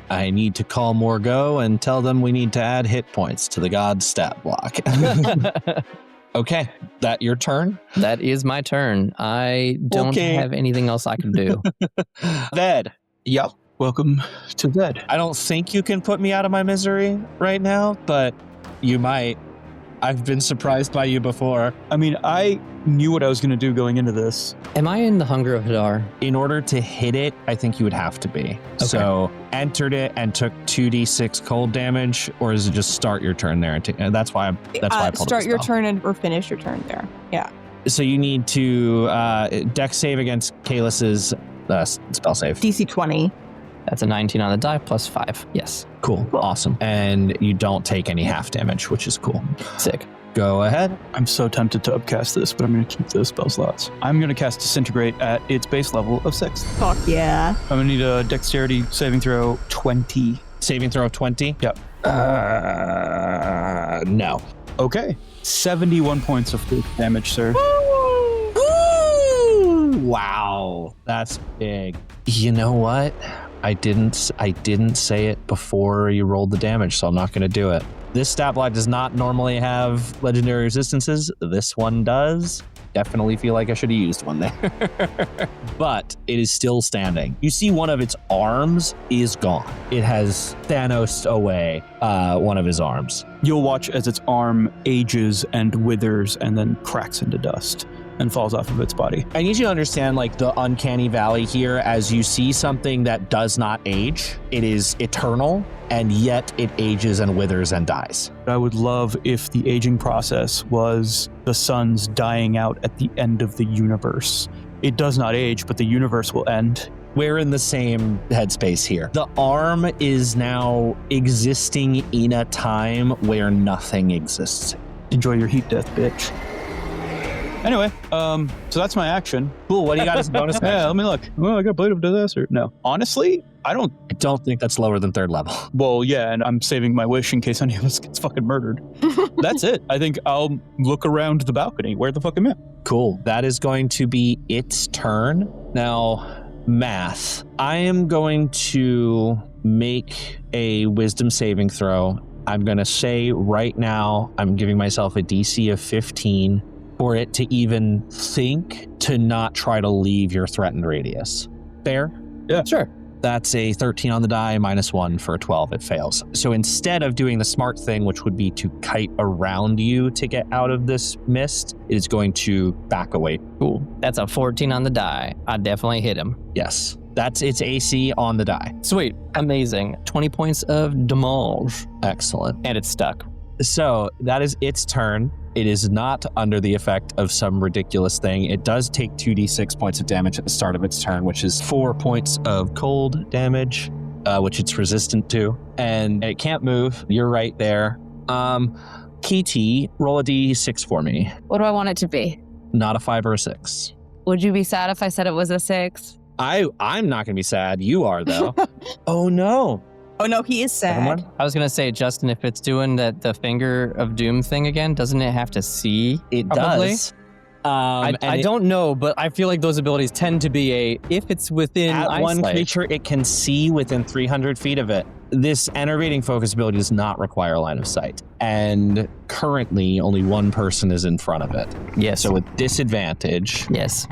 I need to call Morgo and tell them we need to add hit points to the god stat block. Okay, that your turn? That is my turn. I don't have anything else I can do. Ved. Yep. Welcome to Ved. I don't think you can put me out of my misery right now, but you might. I've been surprised by you before. I mean, I knew what I was going to do going into this. Am I in the Hunger of Hadar? In order to hit it, I think you would have to be. Okay. So entered it and took 2d6 cold damage, or is it just start your turn there? And that's why I pulled Start the your spell. turn or finish your turn there. Yeah. So you need to dex save against Kaelis's spell save. DC 20. That's a 19 on the die plus 5. Yes. Cool. Awesome. And you don't take any half damage, which is cool. Sick. Go ahead. I'm so tempted to upcast this, but I'm going to keep those spell slots. I'm going to cast Disintegrate at its base level of 6. Fuck yeah. I'm going to need a dexterity saving throw 20. Saving throw of 20? Yep. No. Okay. 71 points of damage, sir. Wow. That's big. You know what? I didn't say it before you rolled the damage, so I'm not going to do it. This stat block does not normally have legendary resistances. This one does. Definitely feel like I should have used one there. But it is still standing. You see one of its arms is gone. It has Thanos away one of his arms. You'll watch as its arm ages and withers and then cracks into dust and falls off of its body. I need you to understand like the uncanny valley here. As you see something that does not age, it is eternal, and yet it ages and withers and dies. I would love if the aging process was the sun's dying out at the end of the universe. It does not age, but the universe will end. We're in the same headspace here. The arm is now existing in a time where nothing exists. Enjoy your heat death, bitch. Anyway, so that's my action. Cool. What do you got as a bonus action? Yeah, let me look. Well, I got Blade of Disaster. No. Honestly, I don't think that's lower than 3rd level. Well, yeah, and I'm saving my wish in case any of us gets fucking murdered. That's it. I think I'll look around the balcony. Where the fuck am I? Cool. That is going to be its turn. Now, math. I am going to make a wisdom saving throw. I'm going to say right now, I'm giving myself a DC of 15 for it to even think to not try to leave your threatened radius. Fair? Yeah. Sure. That's a 13 on the die, -1 for a 12. It fails. So instead of doing the smart thing, which would be to kite around you to get out of this mist, it is going to back away. Cool. That's a 14 on the die. I definitely hit him. Yes. That's its AC on the die. Sweet. Amazing. 20 points of damage. Excellent. And it's stuck. So that is its turn. It is not under the effect of some ridiculous thing. It does take 2d6 points of damage at the start of its turn, which is 4 points of cold damage, which it's resistant to. And it can't move. You're right there. KT, roll a d6 for me. What do I want it to be? Not a 5 or a 6. Would you be sad if I said it was a 6? I'm not going to be sad. You are, though. Oh, no. Oh no, he is sad. I was going to say, Justin, if it's doing the finger of doom thing again, doesn't it have to see? It probably? does. I don't know, but I feel like those abilities tend to be if it's within at one eyesight. creature, it can see within 300 feet of it. This enervating focus ability does not require line of sight. And currently, only one person is in front of it. Yes. So with disadvantage, Yes.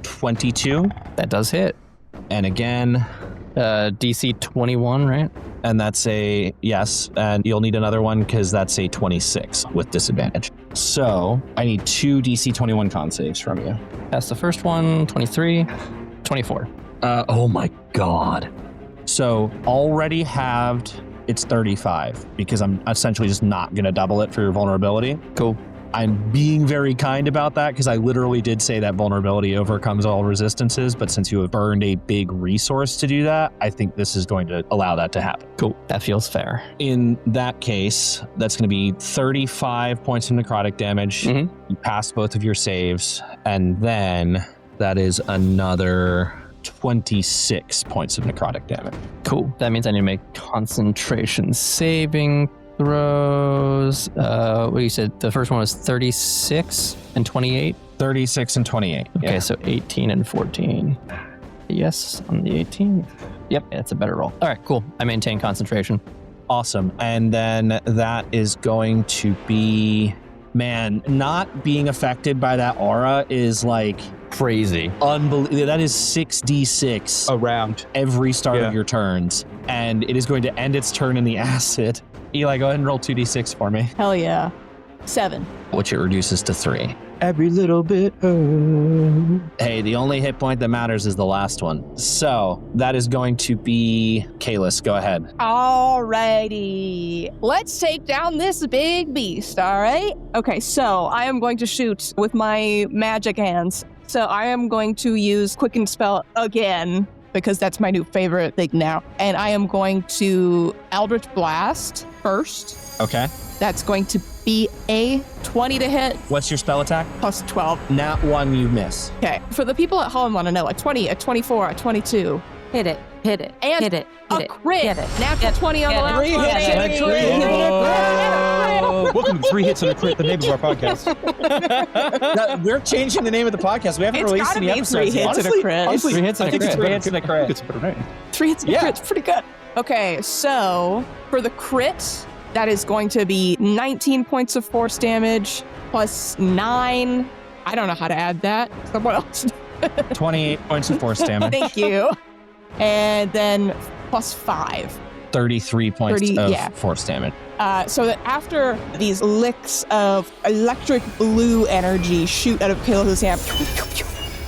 22. That does hit. And again, DC 21, right? and that's a yes. And you'll need another one because that's a 26 with disadvantage. So I need 2 DC 21 con saves from you. That's the first one, 23, 24. Oh my God. So already halved, it's 35 because I'm essentially just not going to double it for your vulnerability. Cool. I'm being very kind about that because I literally did say that vulnerability overcomes all resistances, but since you have burned a big resource to do that, I think this is going to allow that to happen. Cool. That feels fair. In that case, that's going to be 35 points of necrotic damage. Mhm. You passed both of your saves, and then that is another 26 points of necrotic damage. Cool. That means I need to make concentration saving throws. What you said? The first one was 36 and 28. 36 and 28. Okay, Yeah. so 18 and 14. Yes, on the 18. Yep, that's a better roll. All right, cool. I maintain concentration. Awesome. And then that is going to be, man, not being affected by that aura is like Crazy. unbelievable. That is 6d6 Around. every start Yeah. of your turns. And it is going to end its turn in the acid. Eli, go ahead and roll 2d6 for me, Hell yeah. 7. which it reduces to 3. Every little bit hurt. Hey, the only hit point that matters is the last one. So that is going to be Kaelis. Go ahead. Alrighty. Let's take down this big beast, all right? Okay, so I am going to shoot with my magic hands So I am going to use Quicken Spell again, because that's my new favorite thing now. And I am going to Eldritch Blast first. Okay. That's going to be a 20 to hit. What's your spell attack? Plus 12. Nat 1, you miss. Okay. For the people at home want to know, a 20, a 24, a 22. Hit it. And hit it. a crit. Hit it. Natural 20 on the last 3 hits and a crit. Welcome to 3 Hits and a Crit, the name of our podcast. We're changing the name of the podcast. We haven't It's released gotta any be episodes 3 yet. hits and a crit. Honestly, 3 hits and I a think it's crit. 3 hits and a crit. It's a better name. 3 hits and a crit's pretty good. Okay, so for the crit, that is going to be 19 points of force damage plus 9. I don't know how to add that. Someone else. 28 points of force damage. Thank you. And then plus 5. 33 points 30, of yeah. force damage. So that after these licks of electric blue energy shoot out of Kaelis' hand,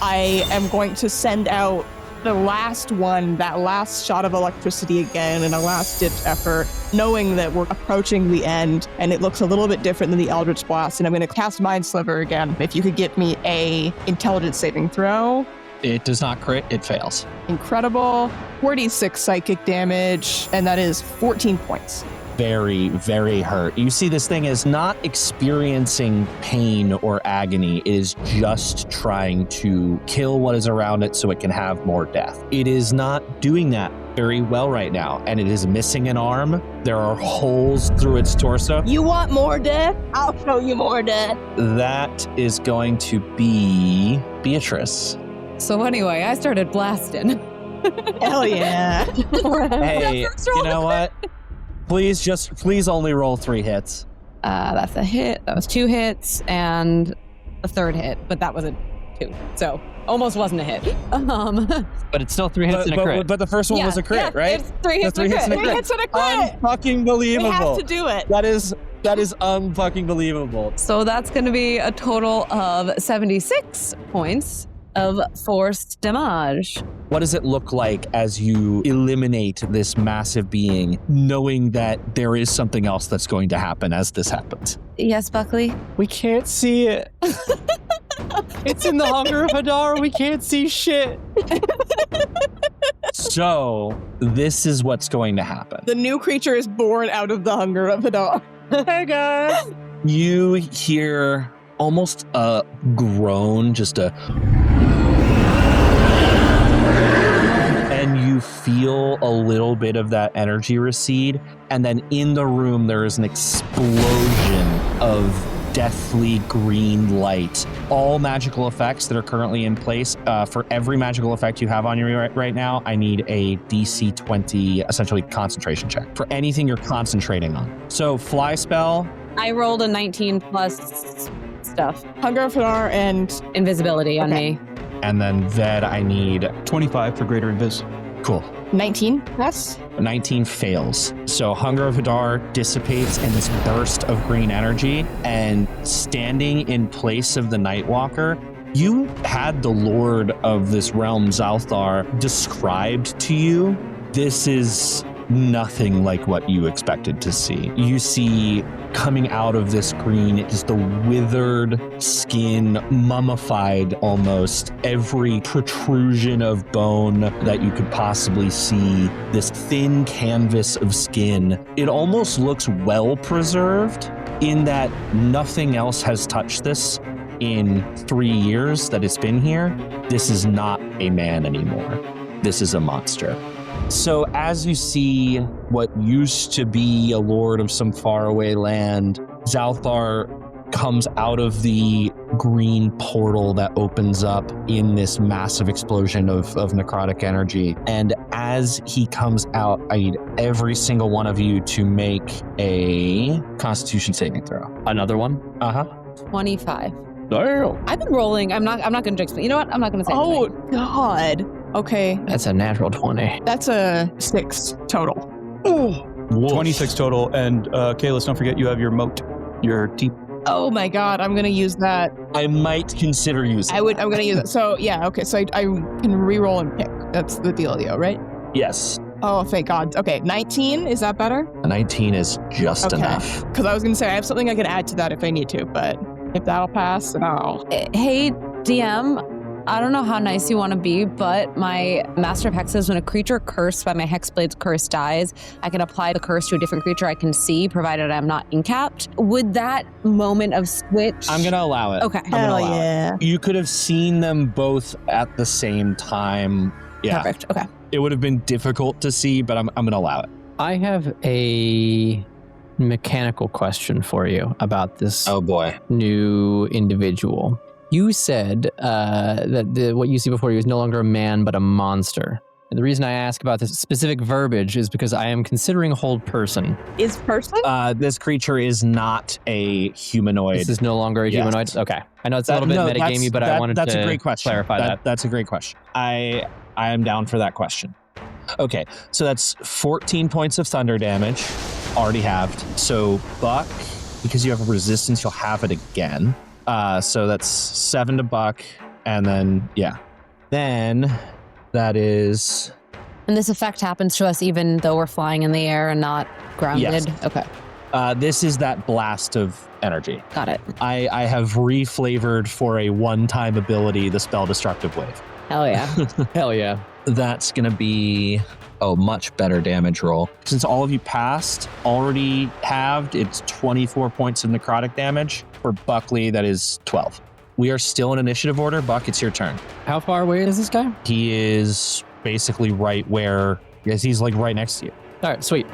I am going to send out the last one, that last shot of electricity again in a last-ditch effort, knowing that we're approaching the end, and it looks a little bit different than the Eldritch Blast, and I'm going to cast Mind Sliver again. If you could get me a intelligence saving throw. It does not crit, it fails. Incredible. 46 psychic damage, and that is 14 points. Very, very hurt. You see, this thing is not experiencing pain or agony. It is just trying to kill what is around it so it can have more death. It is not doing that very well right now, and it is missing an arm. There are holes through its torso. You want more death? I'll show you more death. That is going to be Biatrice. So anyway, I started blasting. Hell yeah. Hey, you know what? Please only roll 3 hits. That's a hit. That was 2 hits and a third hit, but that was a 2. So almost wasn't a hit. But it's still 3 hits and a crit. But the first one was a crit, right? It's 3 hits The and a 3 hits crit. and a crit. Hits and a crit. Unfucking believable. We have to do it. That is unfucking believable. So that's going to be a total of 76 points of forced damage. What does it look like as you eliminate this massive being, knowing that there is something else that's going to happen as this happens? Yes, Buckley? We can't see it. It's in the Hunger of Hadar. We can't see shit. So, this is what's going to happen. The new creature is born out of the hunger of Hadar. Hey, guys. You hear almost a groan, and you feel a little bit of that energy recede. And then in the room, there is an explosion of deathly green light. All magical effects that are currently in place, for every magical effect you have on you right now, I need a DC 20, essentially concentration check for anything you're concentrating on. So fly spell. I rolled a 19 plus stuff. Hunger of Hadar and Invisibility on me. And then Ved, I need 25 for greater invis. cool. 19. Yes. 19 fails. So Hunger of Hadar dissipates in this burst of green energy, and standing in place of the Nightwalker, you had the Lord of this realm, Zalthar, described to you. This is nothing like what you expected to see. You see coming out of this green, just the withered skin, mummified almost, every protrusion of bone that you could possibly see, this thin canvas of skin. It almost looks well preserved in that nothing else has touched this in 3 years that it's been here. This is not a man anymore. This is a monster. So as you see what used to be a lord of some faraway land, Zalthar comes out of the green portal that opens up in this massive explosion of necrotic energy. And as he comes out, I need every single one of you to make a Constitution saving throw. Another one? 25. Damn. I've been rolling. I'm not going to jinx it. You know what? I'm not going to say Oh, anything. God. Okay. That's a natural 20. That's a 6 total. 26 total. And Kaelis, don't forget you have your moat, your deep. Oh my God. I'm going to use that. I might consider using I'm going to use it. So, yeah. Okay. So I can re-roll and pick. That's the dealio, right? Yes. Oh, thank God. Okay. 19. Is that better? A 19 is just enough. Because I was going to say, I have something I could add to that if I need to, but if that'll pass, then I'll. Hey, DM, I don't know how nice you want to be, but my Master of Hex says when a creature cursed by my Hexblade's curse dies, I can apply the curse to a different creature I can see, provided I'm not incapped. Would that moment of switch... I'm going to allow it. Okay. Hell yeah. You could have seen them both at the same time. Yeah. Perfect. Okay. It would have been difficult to see, but I'm going to allow it. I have a mechanical question for you about this Oh boy. new individual. You said that what you see before you is no longer a man, but a monster. And the reason I ask about this specific verbiage is because I am considering hold person. Is person? This creature is not a humanoid. This is no longer a humanoid? Okay. I know it's a little bit metagamey, but I wanted that's to a great question. clarify that. That's a great question. I am down for that question. Okay, so that's 14 points of thunder damage, already halved. So Buck, because you have a resistance, you'll have it again. So that's 7 to Buck, and then, yeah. Then that is... And this effect happens to us even though we're flying in the air and not grounded? Yes. Okay. This is that blast of energy. Got it. I have reflavored for a one-time ability the spell Destructive Wave. Hell yeah. Hell yeah. That's going to be a much better damage roll. Since all of you passed, already halved, it's 24 points of necrotic damage. For Buckley, that is 12. We are still in initiative order. Buck, it's your turn. How far away is this guy? He is basically right where... Yes, he's like right next to you. All right, sweet.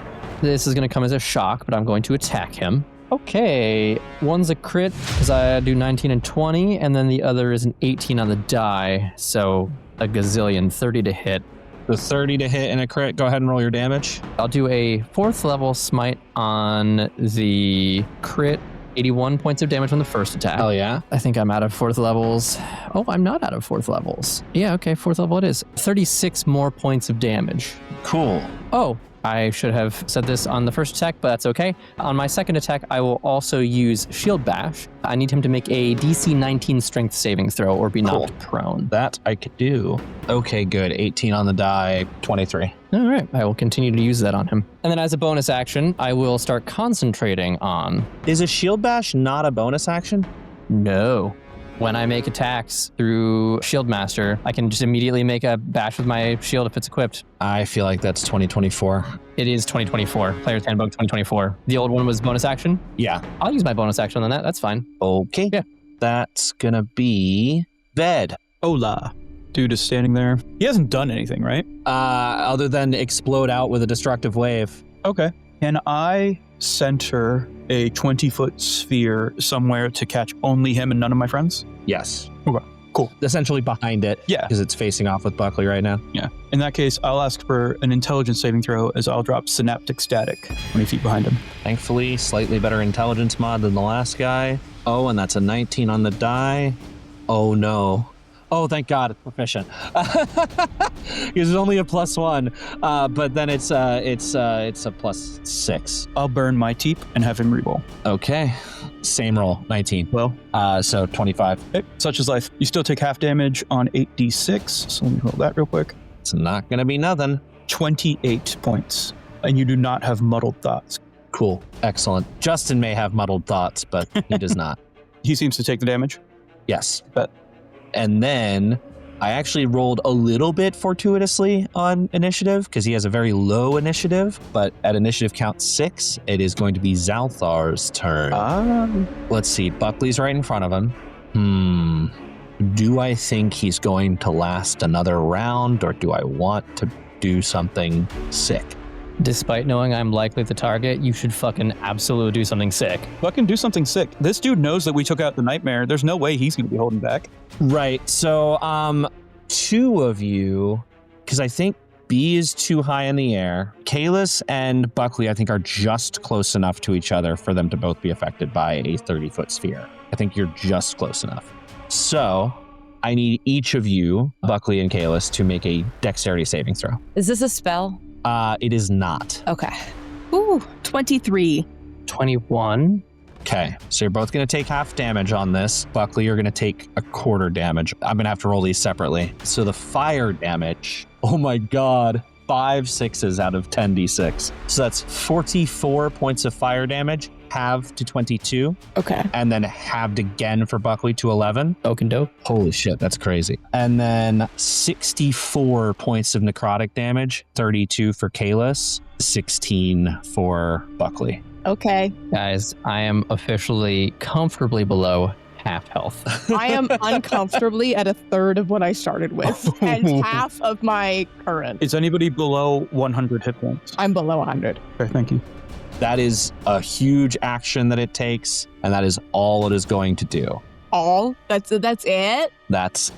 This is going to come as a shock, but I'm going to attack him. Okay, one's a crit because I do 19 and 20, and then the other is an 18 on the die, so a gazillion, 30 to hit. The 30 to hit and a crit. Go ahead and roll your damage. I'll do a 4th level smite on the crit. 81 points of damage on the first attack. Hell yeah. I think I'm out of 4th levels. Oh, I'm not out of 4th levels. Yeah, okay, 4th level it is. 36 more points of damage. Cool. Oh, I should have said this on the first attack, but that's okay. On my second attack, I will also use Shield Bash. I need him to make a DC 19 strength saving throw or be knocked prone. That I could do. Okay, good. 18 on the die, 23. All right, I will continue to use that on him. And then as a bonus action, I will start concentrating on... Is a Shield Bash not a bonus action? No. When I make attacks through Shield Master, I can just immediately make a bash with my shield if it's equipped. I feel like that's 2024. It is 2024. Player's Handbook 2024. The old one was bonus action? Yeah. I'll use my bonus action on that. That's fine. Okay. Yeah. That's gonna be Ved. Hola. Dude is standing there. He hasn't done anything, right? Other than explode out with a destructive wave. Okay. Can I center a 20-foot sphere somewhere to catch only him and none of my friends? Yes. Okay, cool. Essentially behind it. Yeah. Because it's facing off with Buckley right now. Yeah. In that case, I'll ask for an intelligence saving throw as I'll drop Synaptic Static 20 feet behind him. Thankfully, slightly better intelligence mod than the last guy. Oh, and that's a 19 on the die. Oh no. Oh, thank God, it's proficient. It's only a +1, but then it's a +6. I'll burn my teep and have him reroll. Okay, same roll, 19. Well, so 25. hey, such is life. You still take half damage on 8d6, so let me roll that real quick. It's not gonna be nothing. 28 points, and you do not have muddled thoughts. Cool, excellent. Justin may have muddled thoughts, but he does not. He seems to take the damage. Yes. Bet. And then I actually rolled a little bit fortuitously on initiative because he has a very low initiative, but at initiative count 6, it is going to be Zalthar's turn. Let's see, Buckley's right in front of him. Do I think he's going to last another round, or do I want to do something sick? Despite knowing I'm likely the target, you should fucking absolutely do something sick. Fucking do something sick. This dude knows that we took out the nightmare. There's no way he's going to be holding back. Right. So, 2 of you, because I think B is too high in the air. Kaelis and Buckley, I think, are just close enough to each other for them to both be affected by a 30-foot sphere. I think you're just close enough. So, I need each of you, Buckley and Kaelis, to make a dexterity saving throw. Is this a spell? It is not. Okay. Ooh, 23. 21. Okay, so you're both going to take half damage on this. Buckley, you're going to take a quarter damage. I'm going to have to roll these separately. So the fire damage, oh my God, 5 6s out of 10d6. So that's 44 points of fire damage. halved to 22, Okay. and then halved again for Buckley to 11. Oak and dope. Holy shit, that's crazy. And then 64 points of necrotic damage, 32 for Kaelis, 16 for Buckley. Okay. Guys, I am officially comfortably below half health. I am uncomfortably at a third of what I started with and half of my current. Is anybody below 100 hit points? I'm below 100. Okay, thank you. That is a huge action that it takes, and that is all it is going to do. All? That's it? That's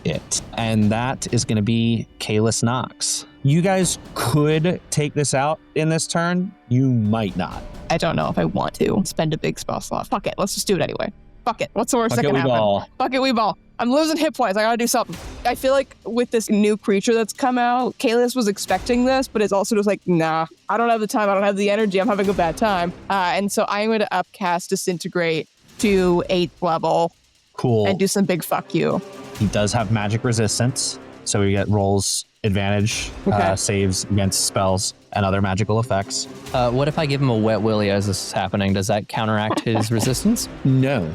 it. And that is going to be Kaelis Nox. You guys could take this out in this turn. You might not. I don't know if I want to spend a big spell slot. Fuck it. Let's just do it anyway. Fuck it. What's the worst that can happen? Fuck it, we ball. I'm losing hit points. I gotta do something. I feel like with this new creature that's come out, Kaelis was expecting this, but it's also just like, nah, I don't have the time. I don't have the energy. I'm having a bad time. And so I'm going to upcast Disintegrate to 8th level. Cool. And do some big fuck you. He does have magic resistance, so he rolls advantage, saves against spells and other magical effects. What if I give him a wet willy as this is happening? Does that counteract his resistance? No.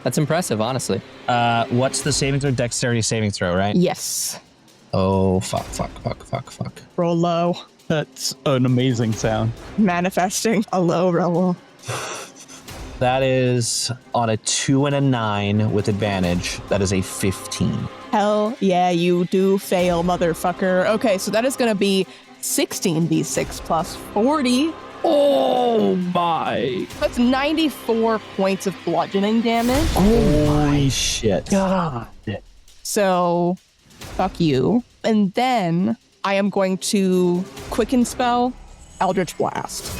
That's impressive, honestly. What's the saving throw? Dexterity saving throw, right? Yes. Oh, fuck. Roll low. That's an amazing sound. Manifesting a low roll. That is on a 2 and a 9 with advantage. That is a 15. Hell yeah, you do fail, motherfucker. Okay, so that is going to be 16d6 plus 40. Oh my. That's 94 points of bludgeoning damage. Holy shit. God. So, fuck you. And then I am going to quicken spell Eldritch Blast.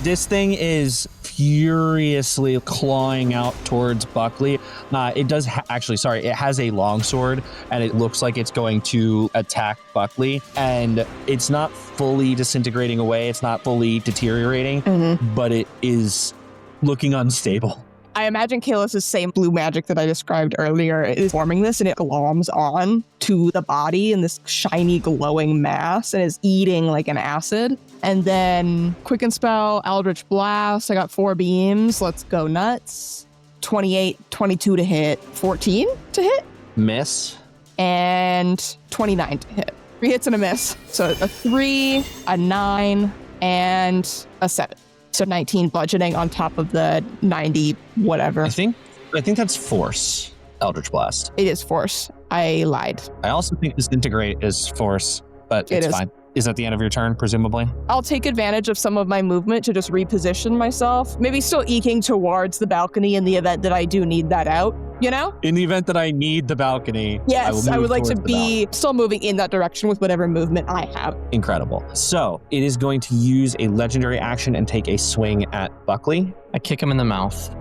This thing is furiously clawing out towards Buckley. It does it has a longsword, and it looks like it's going to attack Buckley, and it's not fully disintegrating away, it's not fully deteriorating, but it is looking unstable. I imagine Kaelis' same blue magic that I described earlier is forming this, and it gloms on to the body in this shiny glowing mass and is eating like an acid. And then Quicken Spell, Eldritch Blast. I got 4 beams. Let's go nuts. 28, 22 to hit, 14 to hit. Miss. And 29 to hit. 3 hits and a miss. So a 3, a 9, and a 7. So 19 bludgeoning on top of the 90 whatever. I think that's force, Eldritch Blast. It is force. I lied. I also think Disintegrate is force, but it's fine. Is that the end of your turn, presumably? I'll take advantage of some of my movement to just reposition myself. Maybe still eking towards the balcony in the event that I do need that out, you know? In the event that I need the balcony, yes, I would like to be still moving in that direction with whatever movement I have. Incredible. So it is going to use a legendary action and take a swing at Buckley. I kick him in the mouth.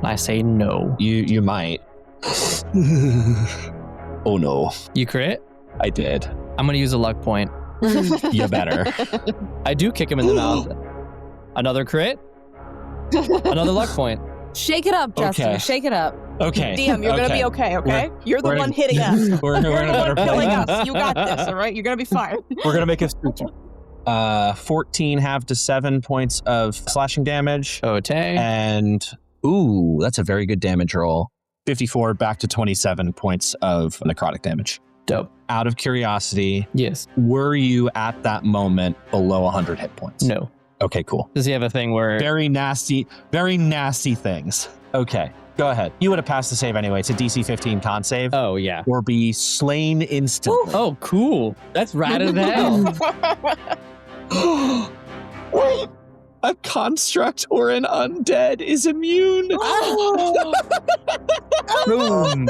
I say no. You might. Oh no. You crit? I did. I'm going to use a luck point. You better. I do kick him in the mouth. Another crit. Another luck point. Shake it up, Justin. Okay. Shake it up. Okay. DM, you're going to be okay? You're the one hitting us. We're in a better killing place. us. You got this, all right? You're going to be fine. We're going to make a 14 half to 7 points of slashing damage. Okay. And, ooh, that's a very good damage roll. 54 back to 27 points of necrotic damage. Dope. Out of curiosity, Yes. were you at that moment below 100 hit points? No. Okay, cool. Does he have a thing where... Very nasty things. Okay, go ahead. You would have passed the save anyway. It's a DC 15 con save. Oh, yeah. Or be slain instantly. Oh, cool. That's rad as hell. Wait, a construct or an undead is immune. boom.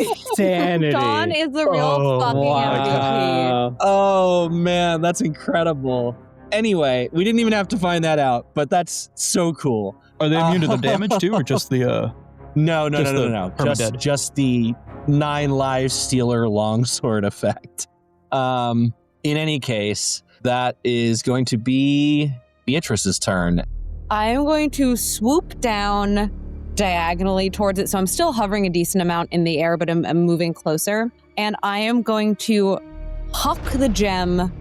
Insanity. Shawn is the real fucking MVP. Oh man, that's incredible. Anyway, we didn't even have to find that out, but that's so cool. Are they immune to the damage too, or just the No. permadead? Just the 9 lives stealer longsword effect. In any case, that is going to be Biatrice's turn. I am going to swoop down diagonally towards it. So I'm still hovering a decent amount in the air, but I'm moving closer. And I am going to huck the gem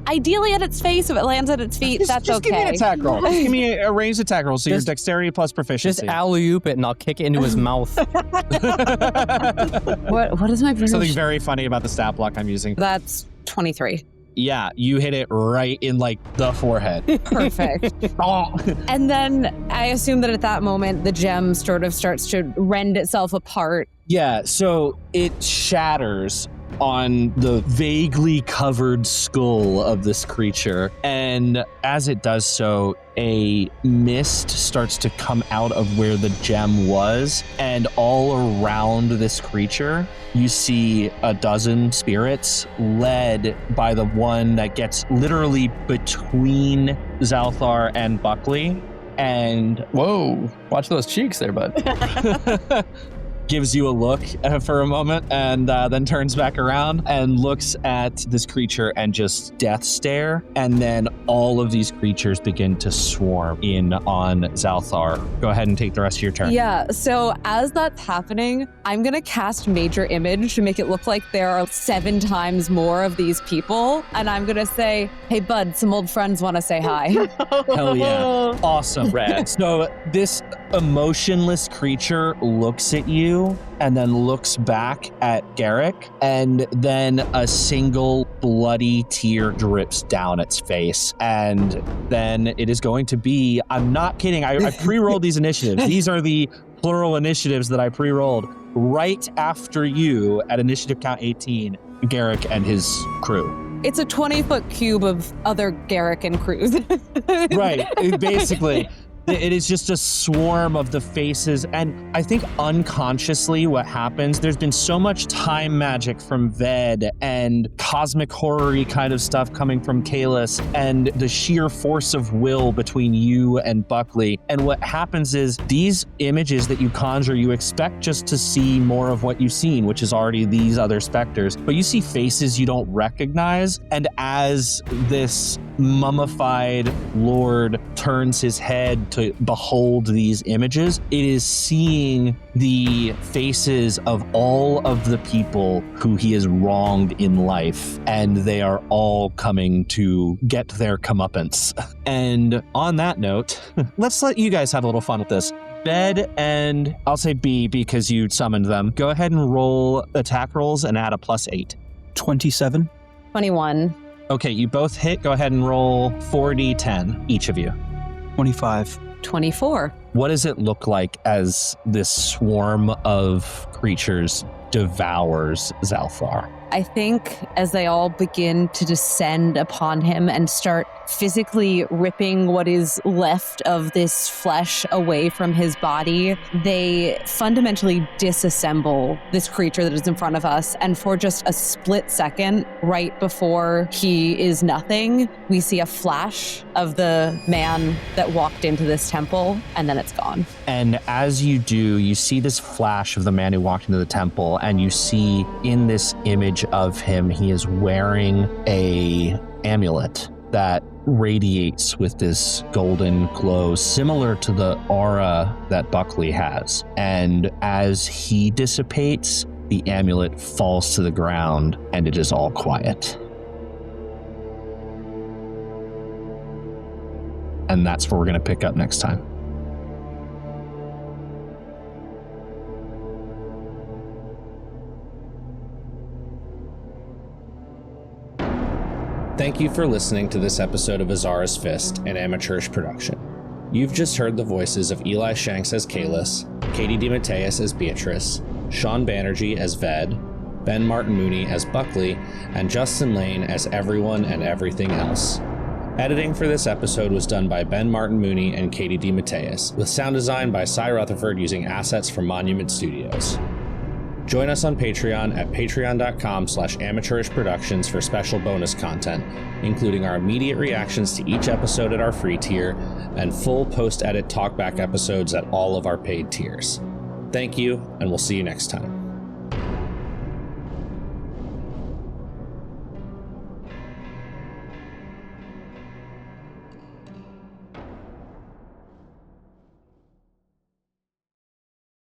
ideally at its face. If it lands at its feet, that's just okay. Give me an attack roll. Just give me a ranged attack roll. So your Just- dexterity plus proficiency. Just alley-oop it and I'll kick it into his mouth. What is my Something very funny about the stat block I'm using. That's 23. Yeah, you hit it right in like the forehead. Perfect. Oh. And then I assume that at that moment, the gem sort of starts to rend itself apart. Yeah, so it shatters on the vaguely covered skull of this creature. And as it does so, a mist starts to come out of where the gem was. And all around this creature, you see a dozen spirits led by the one that gets literally between Zalthar and Buckley. And Whoa, watch those cheeks there, bud. gives you a look for a moment and then turns back around and looks at this creature and just death stare. And then all of these creatures begin to swarm in on Zalthar. Go ahead and take the rest of your turn. Yeah, so as that's happening, I'm going to cast Major Image to make it look like there are 7 times more of these people. And I'm going to say, hey, bud, some old friends want to say hi. Hell yeah. Awesome. Rad. So this emotionless creature looks at you and then looks back at Garrick, and then a single bloody tear drips down its face. And then it is going to be, I'm not kidding, I pre-rolled these initiatives. These are the plural initiatives that I pre-rolled. Right after you, at initiative count 18, Garrick and his crew. It's a 20-foot cube of other Garrick and crews. Right, basically. It is just a swarm of the faces, and I think unconsciously what happens, there's been so much time magic from Ved and cosmic horror-y kind of stuff coming from Kaelis, and the sheer force of will between you and Buckley. And what happens is these images that you conjure, you expect just to see more of what you've seen, which is already these other specters, but you see faces you don't recognize. And as this mummified lord turns his head to behold these images, it is seeing the faces of all of the people who he has wronged in life, and they are all coming to get their comeuppance. And on that note, let's let you guys have a little fun with this. Bed and I'll say B because you summoned them. Go ahead and roll attack rolls and add a +8. 27. 21. Okay, you both hit. Go ahead and roll 4d10, each of you. 25. 24. What does it look like as this swarm of creatures devours Zalthar? I think as they all begin to descend upon him and start physically ripping what is left of this flesh away from his body, they fundamentally disassemble this creature that is in front of us. And for just a split second, right before he is nothing, we see a flash of the man that walked into this temple, and then it's gone. And as you do, you see this flash of the man who walked into the temple, and you see in this image of him, he is wearing a amulet that radiates with this golden glow, similar to the aura that Buckley has. And as he dissipates, the amulet falls to the ground, and it is all quiet. And that's where we're going to pick up next time. Thank you for listening to this episode of Azara's Fist, an amateurish production. You've just heard the voices of Eli Shanks as Kaelis, Katie DeMatteis as Biatrice, Shawn Banerjee as Ved, Ben Martin Mooney as Buckley, and Justin Lane as everyone and everything else. Editing for this episode was done by Ben Martin Mooney and Katie DeMatteis, with sound design by Cy Rutherford using assets from Monument Studios. Join us on Patreon at patreon.com/amateurishproductions for special bonus content, including our immediate reactions to each episode at our free tier and full post-edit talkback episodes at all of our paid tiers. Thank you, and we'll see you next time.